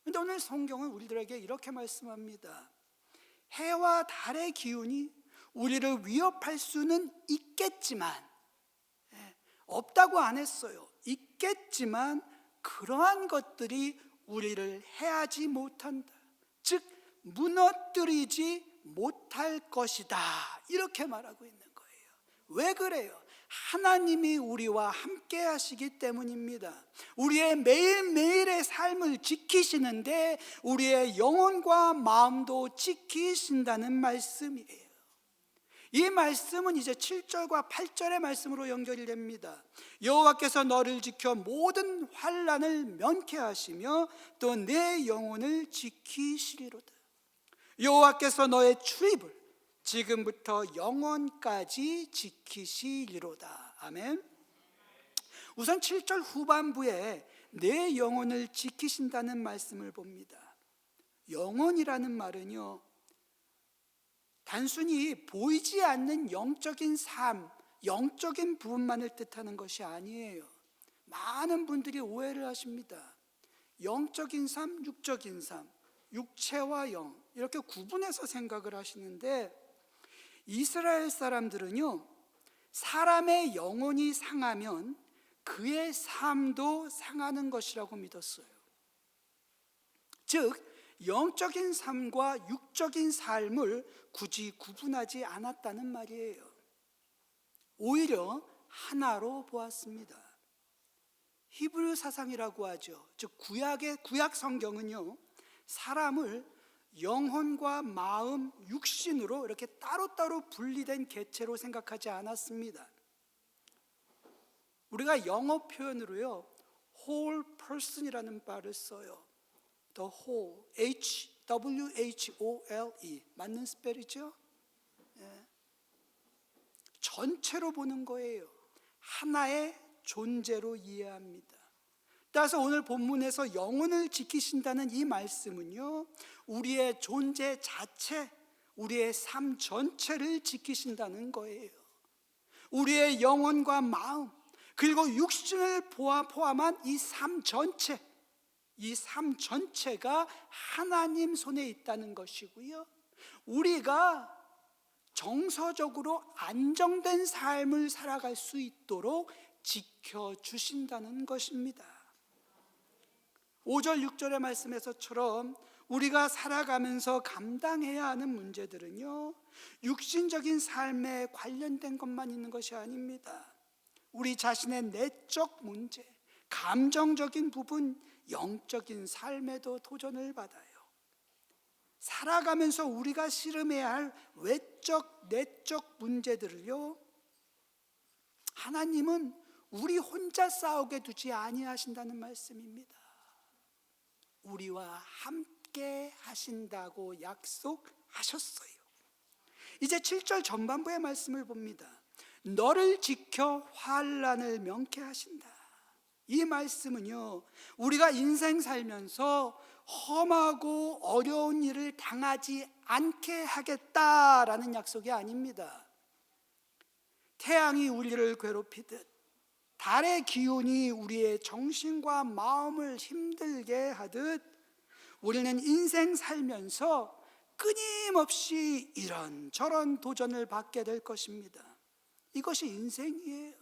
그런데 오늘 성경은 우리들에게 이렇게 말씀합니다. 해와 달의 기운이 우리를 위협할 수는 있겠지만, 없다고 안 했어요. 있겠지만 그러한 것들이 우리를 해하지 못한다. 즉 무너뜨리지 못할 것이다. 이렇게 말하고 있는 거예요. 왜 그래요? 하나님이 우리와 함께 하시기 때문입니다. 우리의 매일매일의 삶을 지키시는데 우리의 영혼과 마음도 지키신다는 말씀이에요. 이 말씀은 이제 7절과 8절의 말씀으로 연결이 됩니다. 여호와께서 너를 지켜 모든 환난을 면케하시며 또 내 영혼을 지키시리로다. 여호와께서 너의 출입을 지금부터 영원까지 지키시리로다. 아멘. 우선 7절 후반부에 내 영혼을 지키신다는 말씀을 봅니다. 영혼이라는 말은요, 단순히 보이지 않는 영적인 삶, 영적인 부분만을 뜻하는 것이 아니에요. 많은 분들이 오해를 하십니다. 영적인 삶, 육적인 삶, 육체와 영, 이렇게 구분해서 생각을 하시는데, 이스라엘 사람들은요, 사람의 영혼이 상하면 그의 삶도 상하는 것이라고 믿었어요. 즉 영적인 삶과 육적인 삶을 굳이 구분하지 않았다는 말이에요. 오히려 하나로 보았습니다. 히브리 사상이라고 하죠. 즉 구약 성경은요, 사람을 영혼과 마음, 육신으로 이렇게 따로따로 분리된 개체로 생각하지 않았습니다. 우리가 영어 표현으로요, whole person이라는 말을 써요. The whole, W-H-O-L-E, 맞는 스펠이죠? 예. 전체로 보는 거예요. 하나의 존재로 이해합니다. 따라서 오늘 본문에서 영혼을 지키신다는 이 말씀은요, 우리의 존재 자체, 우리의 삶 전체를 지키신다는 거예요. 우리의 영혼과 마음, 그리고 육신을 포함한 이 삶 전체, 이 삶 전체가 하나님 손에 있다는 것이고요, 우리가 정서적으로 안정된 삶을 살아갈 수 있도록 지켜주신다는 것입니다. 5절 6절의 말씀에서처럼 우리가 살아가면서 감당해야 하는 문제들은요, 육신적인 삶에 관련된 것만 있는 것이 아닙니다. 우리 자신의 내적 문제, 감정적인 부분, 영적인 삶에도 도전을 받아요. 살아가면서 우리가 씨름해야 할 외적, 내적 문제들을요, 하나님은 우리 혼자 싸우게 두지 아니하신다는 말씀입니다. 우리와 함께 하신다고 약속하셨어요. 이제 7절 전반부의 말씀을 봅니다. 너를 지켜 환난을 면케 하신다. 이 말씀은요, 우리가 인생 살면서 험하고 어려운 일을 당하지 않게 하겠다라는 약속이 아닙니다. 태양이 우리를 괴롭히듯 달의 기운이 우리의 정신과 마음을 힘들게 하듯 우리는 인생 살면서 끊임없이 이런저런 도전을 받게 될 것입니다. 이것이 인생이에요.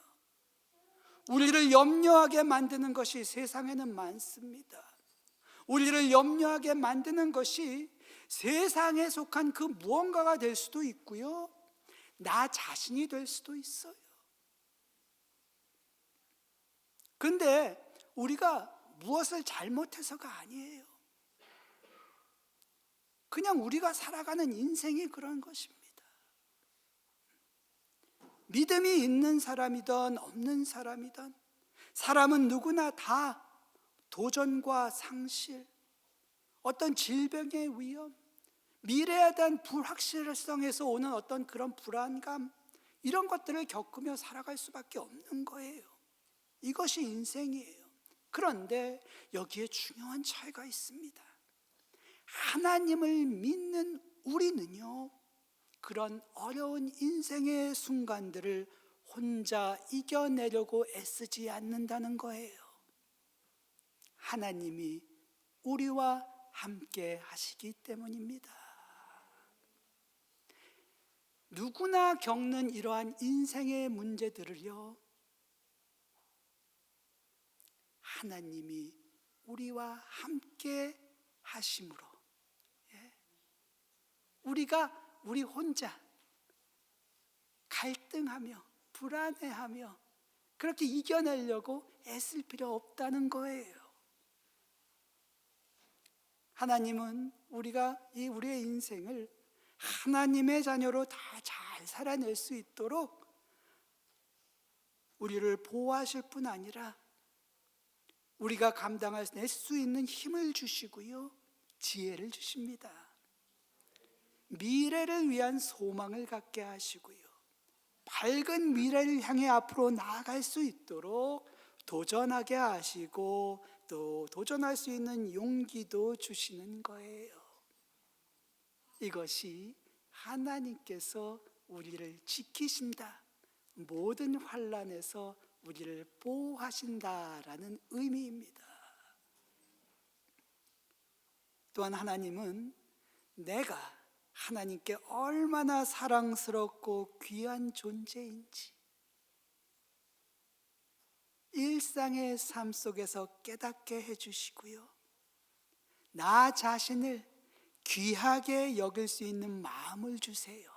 우리를 염려하게 만드는 것이 세상에는 많습니다. 우리를 염려하게 만드는 것이 세상에 속한 그 무언가가 될 수도 있고요, 나 자신이 될 수도 있어요. 근데 우리가 무엇을 잘못해서가 아니에요. 그냥 우리가 살아가는 인생이 그런 것입니다. 믿음이 있는 사람이든 없는 사람이든 사람은 누구나 다 도전과 상실, 어떤 질병의 위험, 미래에 대한 불확실성에서 오는 어떤 그런 불안감, 이런 것들을 겪으며 살아갈 수밖에 없는 거예요. 이것이 인생이에요. 그런데 여기에 중요한 차이가 있습니다. 하나님을 믿는 우리는요, 그런 어려운 인생의 순간들을 혼자 이겨내려고 애쓰지 않는다는 거예요. 하나님이 우리와 함께 하시기 때문입니다. 누구나 겪는 이러한 인생의 문제들을요, 하나님이 우리와 함께 하심으로, 우리 혼자 갈등하며 불안해하며 그렇게 이겨내려고 애쓸 필요 없다는 거예요. 하나님은 우리가 우리의 인생을 하나님의 자녀로 다 잘 살아낼 수 있도록 우리를 보호하실 뿐 아니라 우리가 감당할 수 있는 힘을 주시고요, 지혜를 주십니다. 미래를 위한 소망을 갖게 하시고요, 밝은 미래를 향해 앞으로 나아갈 수 있도록 도전하게 하시고 또 도전할 수 있는 용기도 주시는 거예요. 이것이 하나님께서 우리를 지키신다, 모든 환난에서 우리를 보호하신다라는 의미입니다. 또한 하나님은 내가 하나님께 얼마나 사랑스럽고 귀한 존재인지, 일상의 삶 속에서 깨닫게 해주시고요, 나 자신을 귀하게 여길 수 있는 마음을 주세요.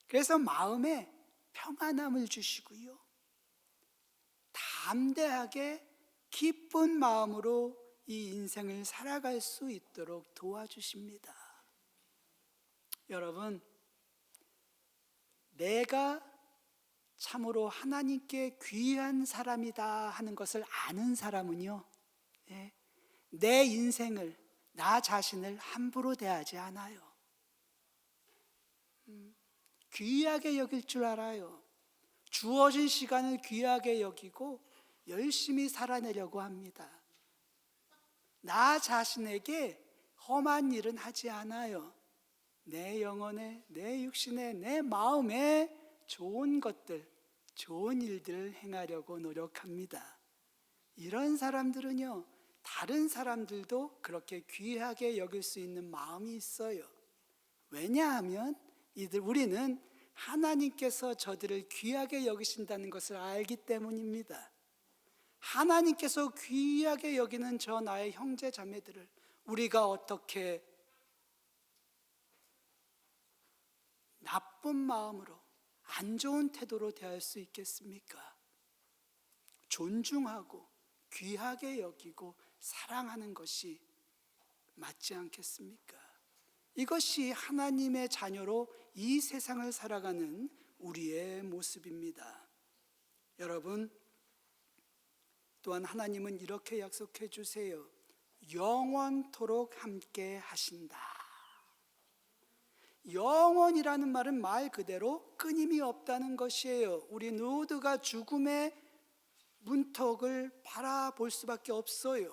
그래서 마음에 평안함을 주시고요, 담대하게 기쁜 마음으로 이 인생을 살아갈 수 있도록 도와주십니다. 여러분, 내가 참으로 하나님께 귀한 사람이다 하는 것을 아는 사람은요, 내 인생을, 나 자신을 함부로 대하지 않아요. 귀하게 여길 줄 알아요. 주어진 시간을 귀하게 여기고 열심히 살아내려고 합니다. 나 자신에게 험한 일은 하지 않아요. 내 영혼에, 내 육신에, 내 마음에 좋은 것들, 좋은 일들을 행하려고 노력합니다. 이런 사람들은요, 다른 사람들도 그렇게 귀하게 여길 수 있는 마음이 있어요. 왜냐하면 우리는 하나님께서 저들을 귀하게 여기신다는 것을 알기 때문입니다. 하나님께서 귀하게 여기는 저 나의 형제 자매들을 우리가 어떻게 나쁜 마음으로, 안 좋은 태도로 대할 수 있겠습니까? 존중하고 귀하게 여기고 사랑하는 것이 맞지 않겠습니까? 이것이 하나님의 자녀로 이 세상을 살아가는 우리의 모습입니다. 여러분, 또한 하나님은 이렇게 약속해 주세요. 영원토록 함께 하신다. 영원이라는 말은 말 그대로 끊임이 없다는 것이에요. 우리 모두가 죽음의 문턱을 바라볼 수밖에 없어요.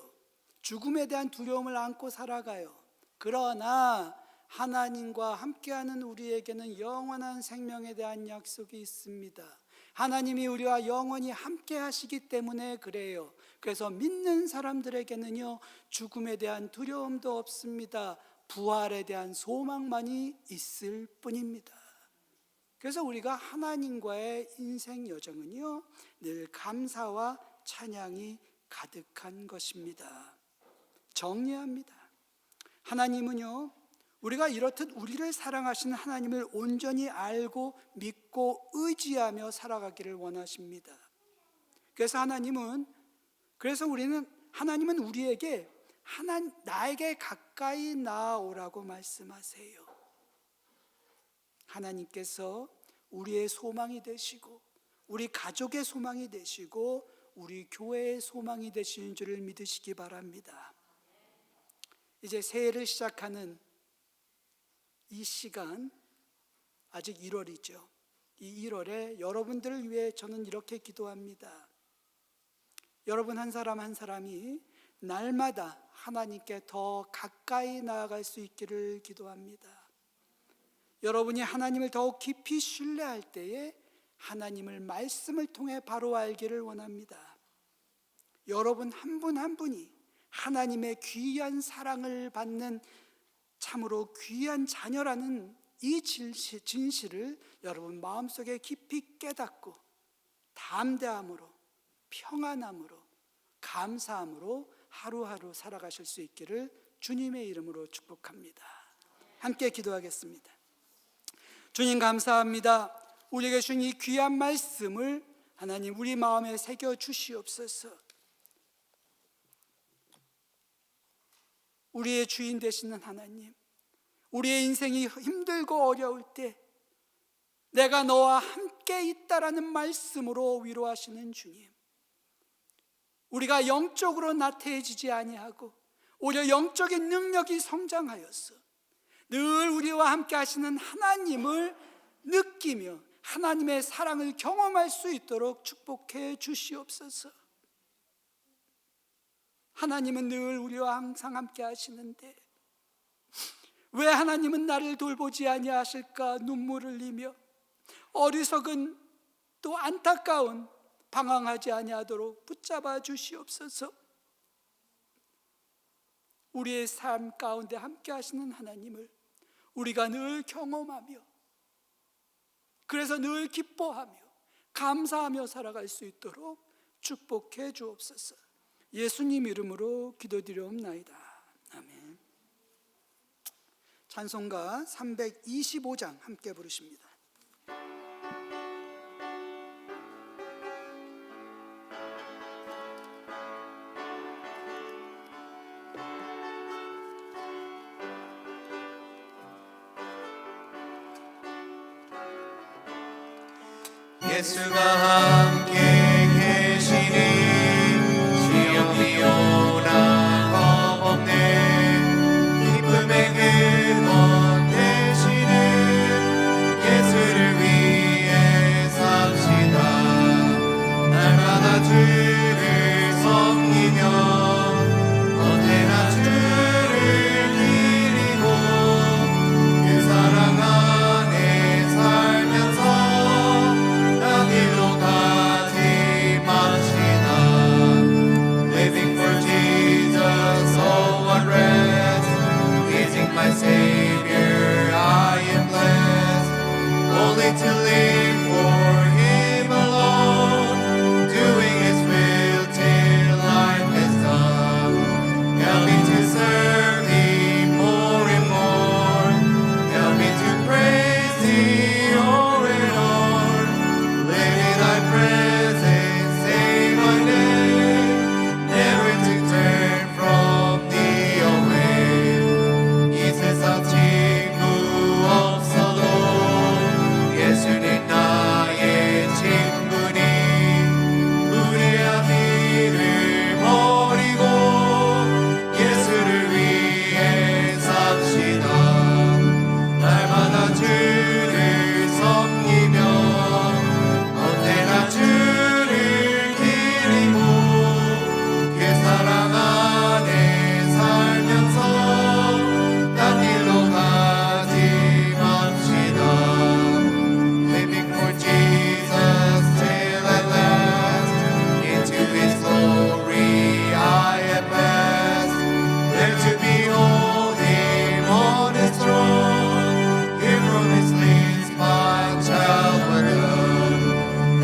죽음에 대한 두려움을 안고 살아가요. 그러나 하나님과 함께하는 우리에게는 영원한 생명에 대한 약속이 있습니다. 하나님이 우리와 영원히 함께 하시기 때문에 그래요. 그래서 믿는 사람들에게는요, 죽음에 대한 두려움도 없습니다. 부활에 대한 소망만이 있을 뿐입니다. 그래서 우리가 하나님과의 인생 여정은요, 늘 감사와 찬양이 가득한 것입니다. 정리합니다. 하나님은요, 우리가 이렇듯 우리를 사랑하시는 하나님을 온전히 알고 믿고 의지하며 살아가기를 원하십니다. 그래서 하나님은 우리에게 나에게 가까이 나아오라고 말씀하세요. 하나님께서 우리의 소망이 되시고, 우리 가족의 소망이 되시고, 우리 교회의 소망이 되시는 줄을 믿으시기 바랍니다. 이제 새해를 시작하는 이 시간, 아직 1월이죠. 이 1월에 여러분들을 위해 저는 이렇게 기도합니다. 여러분 한 사람 한 사람이 날마다 하나님께 더 가까이 나아갈 수 있기를 기도합니다. 여러분이 하나님을 더욱 깊이 신뢰할 때에 하나님을 말씀을 통해 바로 알기를 원합니다. 여러분 한 분 한 분이 하나님의 귀한 사랑을 받는 참으로 귀한 자녀라는 이 진실을 여러분 마음속에 깊이 깨닫고 담대함으로, 평안함으로, 감사함으로 하루하루 살아가실 수 있기를 주님의 이름으로 축복합니다. 함께 기도하겠습니다. 주님 감사합니다. 우리에게 주신 이 귀한 말씀을 하나님 우리 마음에 새겨 주시옵소서. 우리의 주인 되시는 하나님, 우리의 인생이 힘들고 어려울 때 내가 너와 함께 있다라는 말씀으로 위로하시는 주님, 우리가 영적으로 나태해지지 아니하고 오히려 영적인 능력이 성장하여서 늘 우리와 함께 하시는 하나님을 느끼며 하나님의 사랑을 경험할 수 있도록 축복해 주시옵소서. 하나님은 늘 우리와 항상 함께 하시는데 왜 하나님은 나를 돌보지 아니하실까 눈물을 흘리며 어리석은 또 안타까운 방황하지 아니하도록 붙잡아 주시옵소서. 우리의 삶 가운데 함께 하시는 하나님을 우리가 늘 경험하며, 그래서 늘 기뻐하며 감사하며 살아갈 수 있도록 축복해 주옵소서. 예수님 이름으로 기도드리옵나이다. 아멘. 찬송가 325장 함께 부르십니다. 예수가 함께 계시니 시험이 오나 겁없네. 기쁨의 근원 되시는 예수를 위해 삽시다. 날마다 주를 섬기며 언제나 주를 기리고 그 사랑 안에 살면서 길로 가지 맙시다. Living for Jesus, oh what rest. Pleasing my Savior, I am blessed. Only to live for Him alone, doing His will till life is done. Help me to serve Thee more and more. Help me to praise Thee o'er and o'er. Live in Thy presence day by day, never to turn from Thee away. 이 세상 친구 없어도 예수는 나의 친구니 우리의 길을 버리고 예수를 위해 삽시다. 날마다 주를 섬기며 언제나 주를 기리고 그 사랑 안에 살면서 딴 길로 가지 맙시다. Living for Jesus till at last, into His glory I am passed. There to behold Him on His throne, hear from His lips my childhood.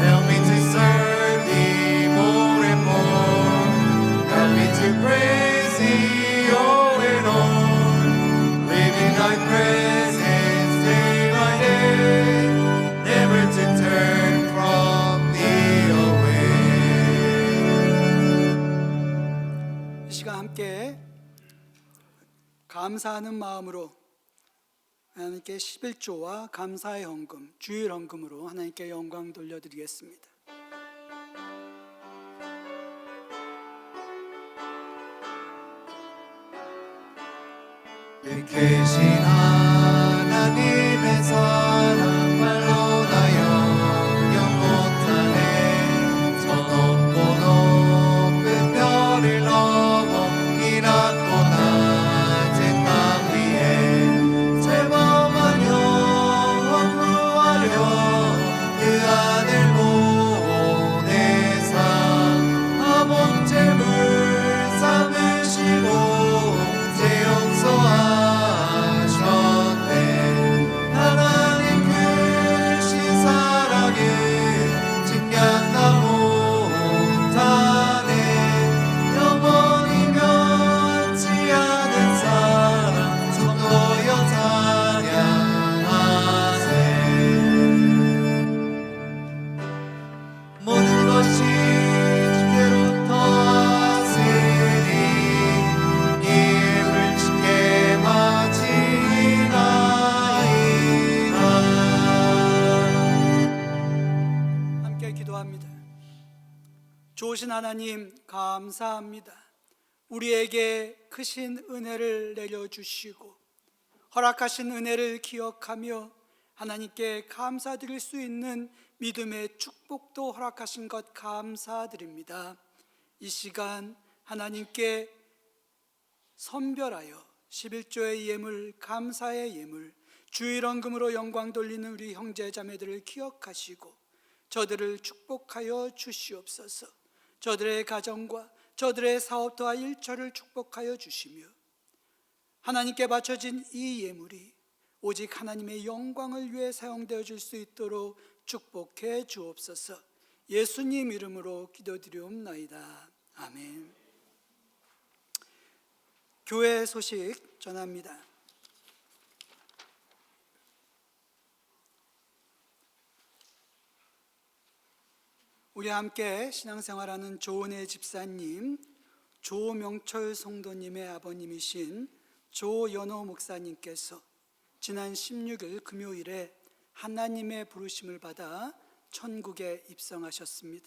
Help me to serve Thee more and more. Help me to praise Thee o'er and o'er. Live in Thy presence day by day, never to turn from Thee away. 이 시간 함께 감사하는 마음으로 하나님께 11조와 감사의 헌금, 주일 헌금으로 하나님께 영광 돌려드리겠습니다. 계신 하나님의 사랑 말로 나 영영 못하네. 저 높고 높은 별을 넘어 이 낮고 낮은 땅 위에 죄범한 영혼 구하려 그 아들 보내사 아범 죄물 삼으시고 죄 용서하셨네. 하나님 크신 사랑은 증량다 못하네. 영원히 면치 않은 사랑 성도여 찬양하세. 모든 것이 주께로부터 왔으니 이를 주께 바치나이다. 함께 기도합니다. 좋으신 하나님 감사합니다. 우리에게 크신 은혜를 내려주시고 허락하신 은혜를 기억하며 하나님께 감사드릴 수 있는 믿음의 축복도 허락하신 것 감사드립니다. 이 시간 하나님께 선별하여 11조의 예물, 감사의 예물, 주일 헌금으로 영광 돌리는 우리 형제 자매들을 기억하시고 저들을 축복하여 주시옵소서. 저들의 가정과 저들의 사업과 일처를 축복하여 주시며 하나님께 바쳐진 이 예물이 오직 하나님의 영광을 위해 사용되어 줄 수 있도록 축복해 주옵소서. 예수님 이름으로 기도드리옵나이다. 아멘. 교회 소식 전합니다. 우리와 함께 신앙생활하는 조은혜 집사님, 조명철 성도님의 아버님이신 조연호 목사님께서 지난 16일 금요일에 하나님의 부르심을 받아 천국에 입성하셨습니다.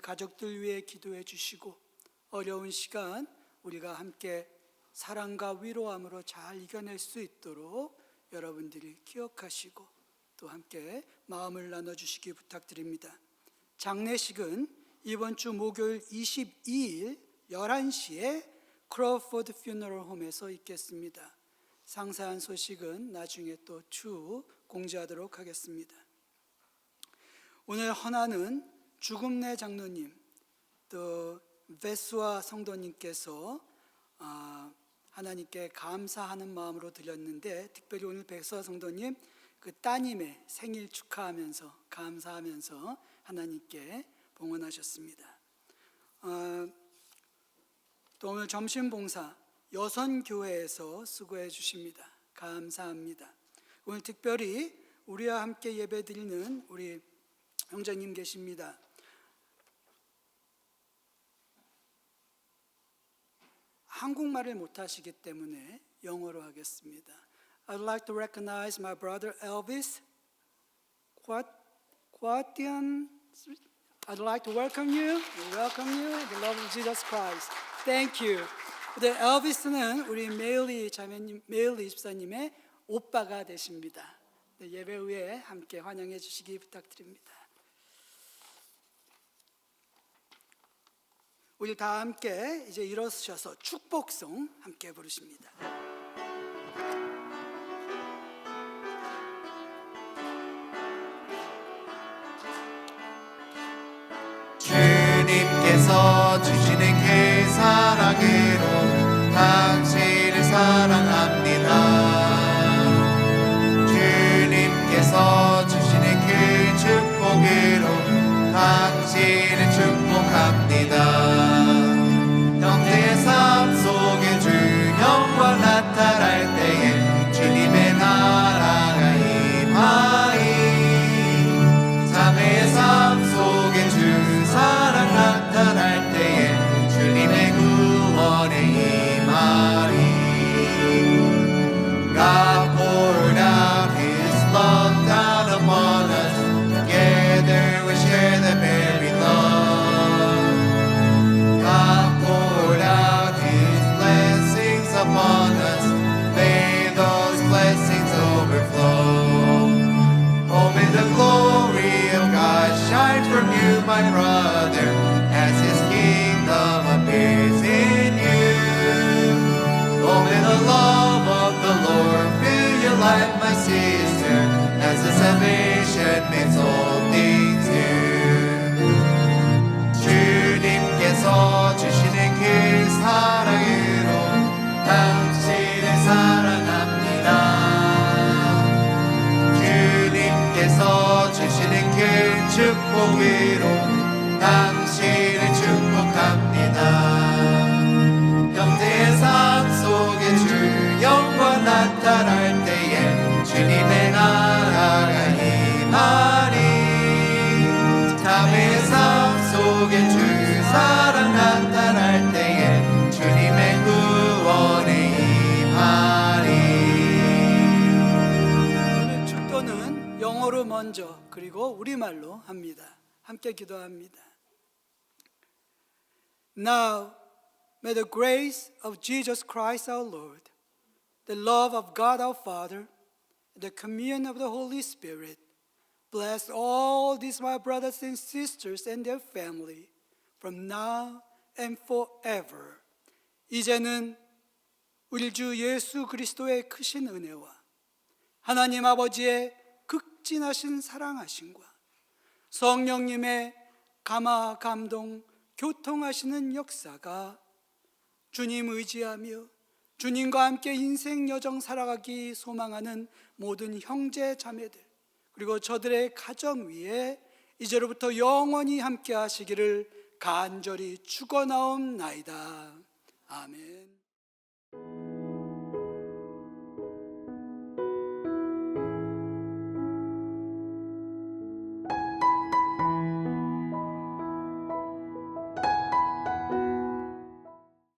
가족들 위해 기도해 주시고 어려운 시간 우리가 함께 사랑과 위로함으로 잘 이겨낼 수 있도록 여러분들이 기억하시고 또 함께 마음을 나눠주시기 부탁드립니다. 장례식은 이번 주 목요일 22일 11시에 크로포드 퓨너럴 홈에서 있겠습니다. 상세한 소식은 나중에 또 추후 공지하도록 하겠습니다. 오늘 헌화는 죽음내 장로님, 또 베스와 성도님께서 하나님께 감사하는 마음으로 드렸는데, 특별히 오늘 베스와 성도님 그 따님의 생일 축하하면서 감사하면서 하나님께 봉헌하셨습니다. 또 오늘 점심 봉사 여선교회에서 수고해 주십니다. 감사합니다. 오늘 특별히 우리와 함께 예배드리는 우리 형제님 계십니다. 한국말을 못하시기 때문에 영어로 하겠습니다. I'd like to recognize my brother Elvis Quatian. I'd like to welcome you in the love of Jesus Christ. Thank you. 네, 엘비스는 우리 메일리 자매님, 메일리 집사님의 오빠가 되십니다. 네, 예배 후에 함께 환영해 주시기 부탁드립니다. 우리 다 함께 이제 일어서셔서 축복송 함께 부르십니다. 주님께서 주시는 그 사랑으로 당신을 사랑합니다. 주님께서 주시는 그 축복으로 당신을 축복합니다. 형제의 삶 속에 주 영광 나타날 때에 주님의 나라가 임하리. 자매의 삶 속에 주 사랑 나타날 때에 주님의 구원에 임하리. God poured out His love down upon us. Together we share the very love. God poured out His blessings upon us. May those blessings overflow. Oh, may the glory of God shine from you, my brother, as His kingdom appears in you. Oh, may the love of the Lord fill your life, my sister, as the salvation makes all things new. 주님께서 주시는 그 사랑으로 당신을 사랑합니다. 주님께서 주시는 그 축복으로 당신을 축복합니다. 형제의 삶 속에 주 영광 나타날 때에 주님의 나라가 임하리. 자매의 삶 속에 주 사랑 나타날 때에 주님의 구원에 임하리. 오늘 축도는 영어로 먼저 그리고 우리말로 합니다. 함께 기도합니다. Now may the grace of Jesus Christ our Lord, the love of God our Father, the communion of the Holy Spirit bless all these my brothers and sisters and their family from now and forever. 이제는 우리 주 예수 그리스도의 크신 은혜와 하나님 아버지의 극진하신 사랑하심과 성령님의 감화 감동 교통하시는 역사가 주님 의지하며 주님과 함께 인생 여정 살아가기 소망하는 모든 형제 자매들 그리고 저들의 가정 위에 이제로부터 영원히 함께 하시기를 간절히 축원하옵나이다. 아멘.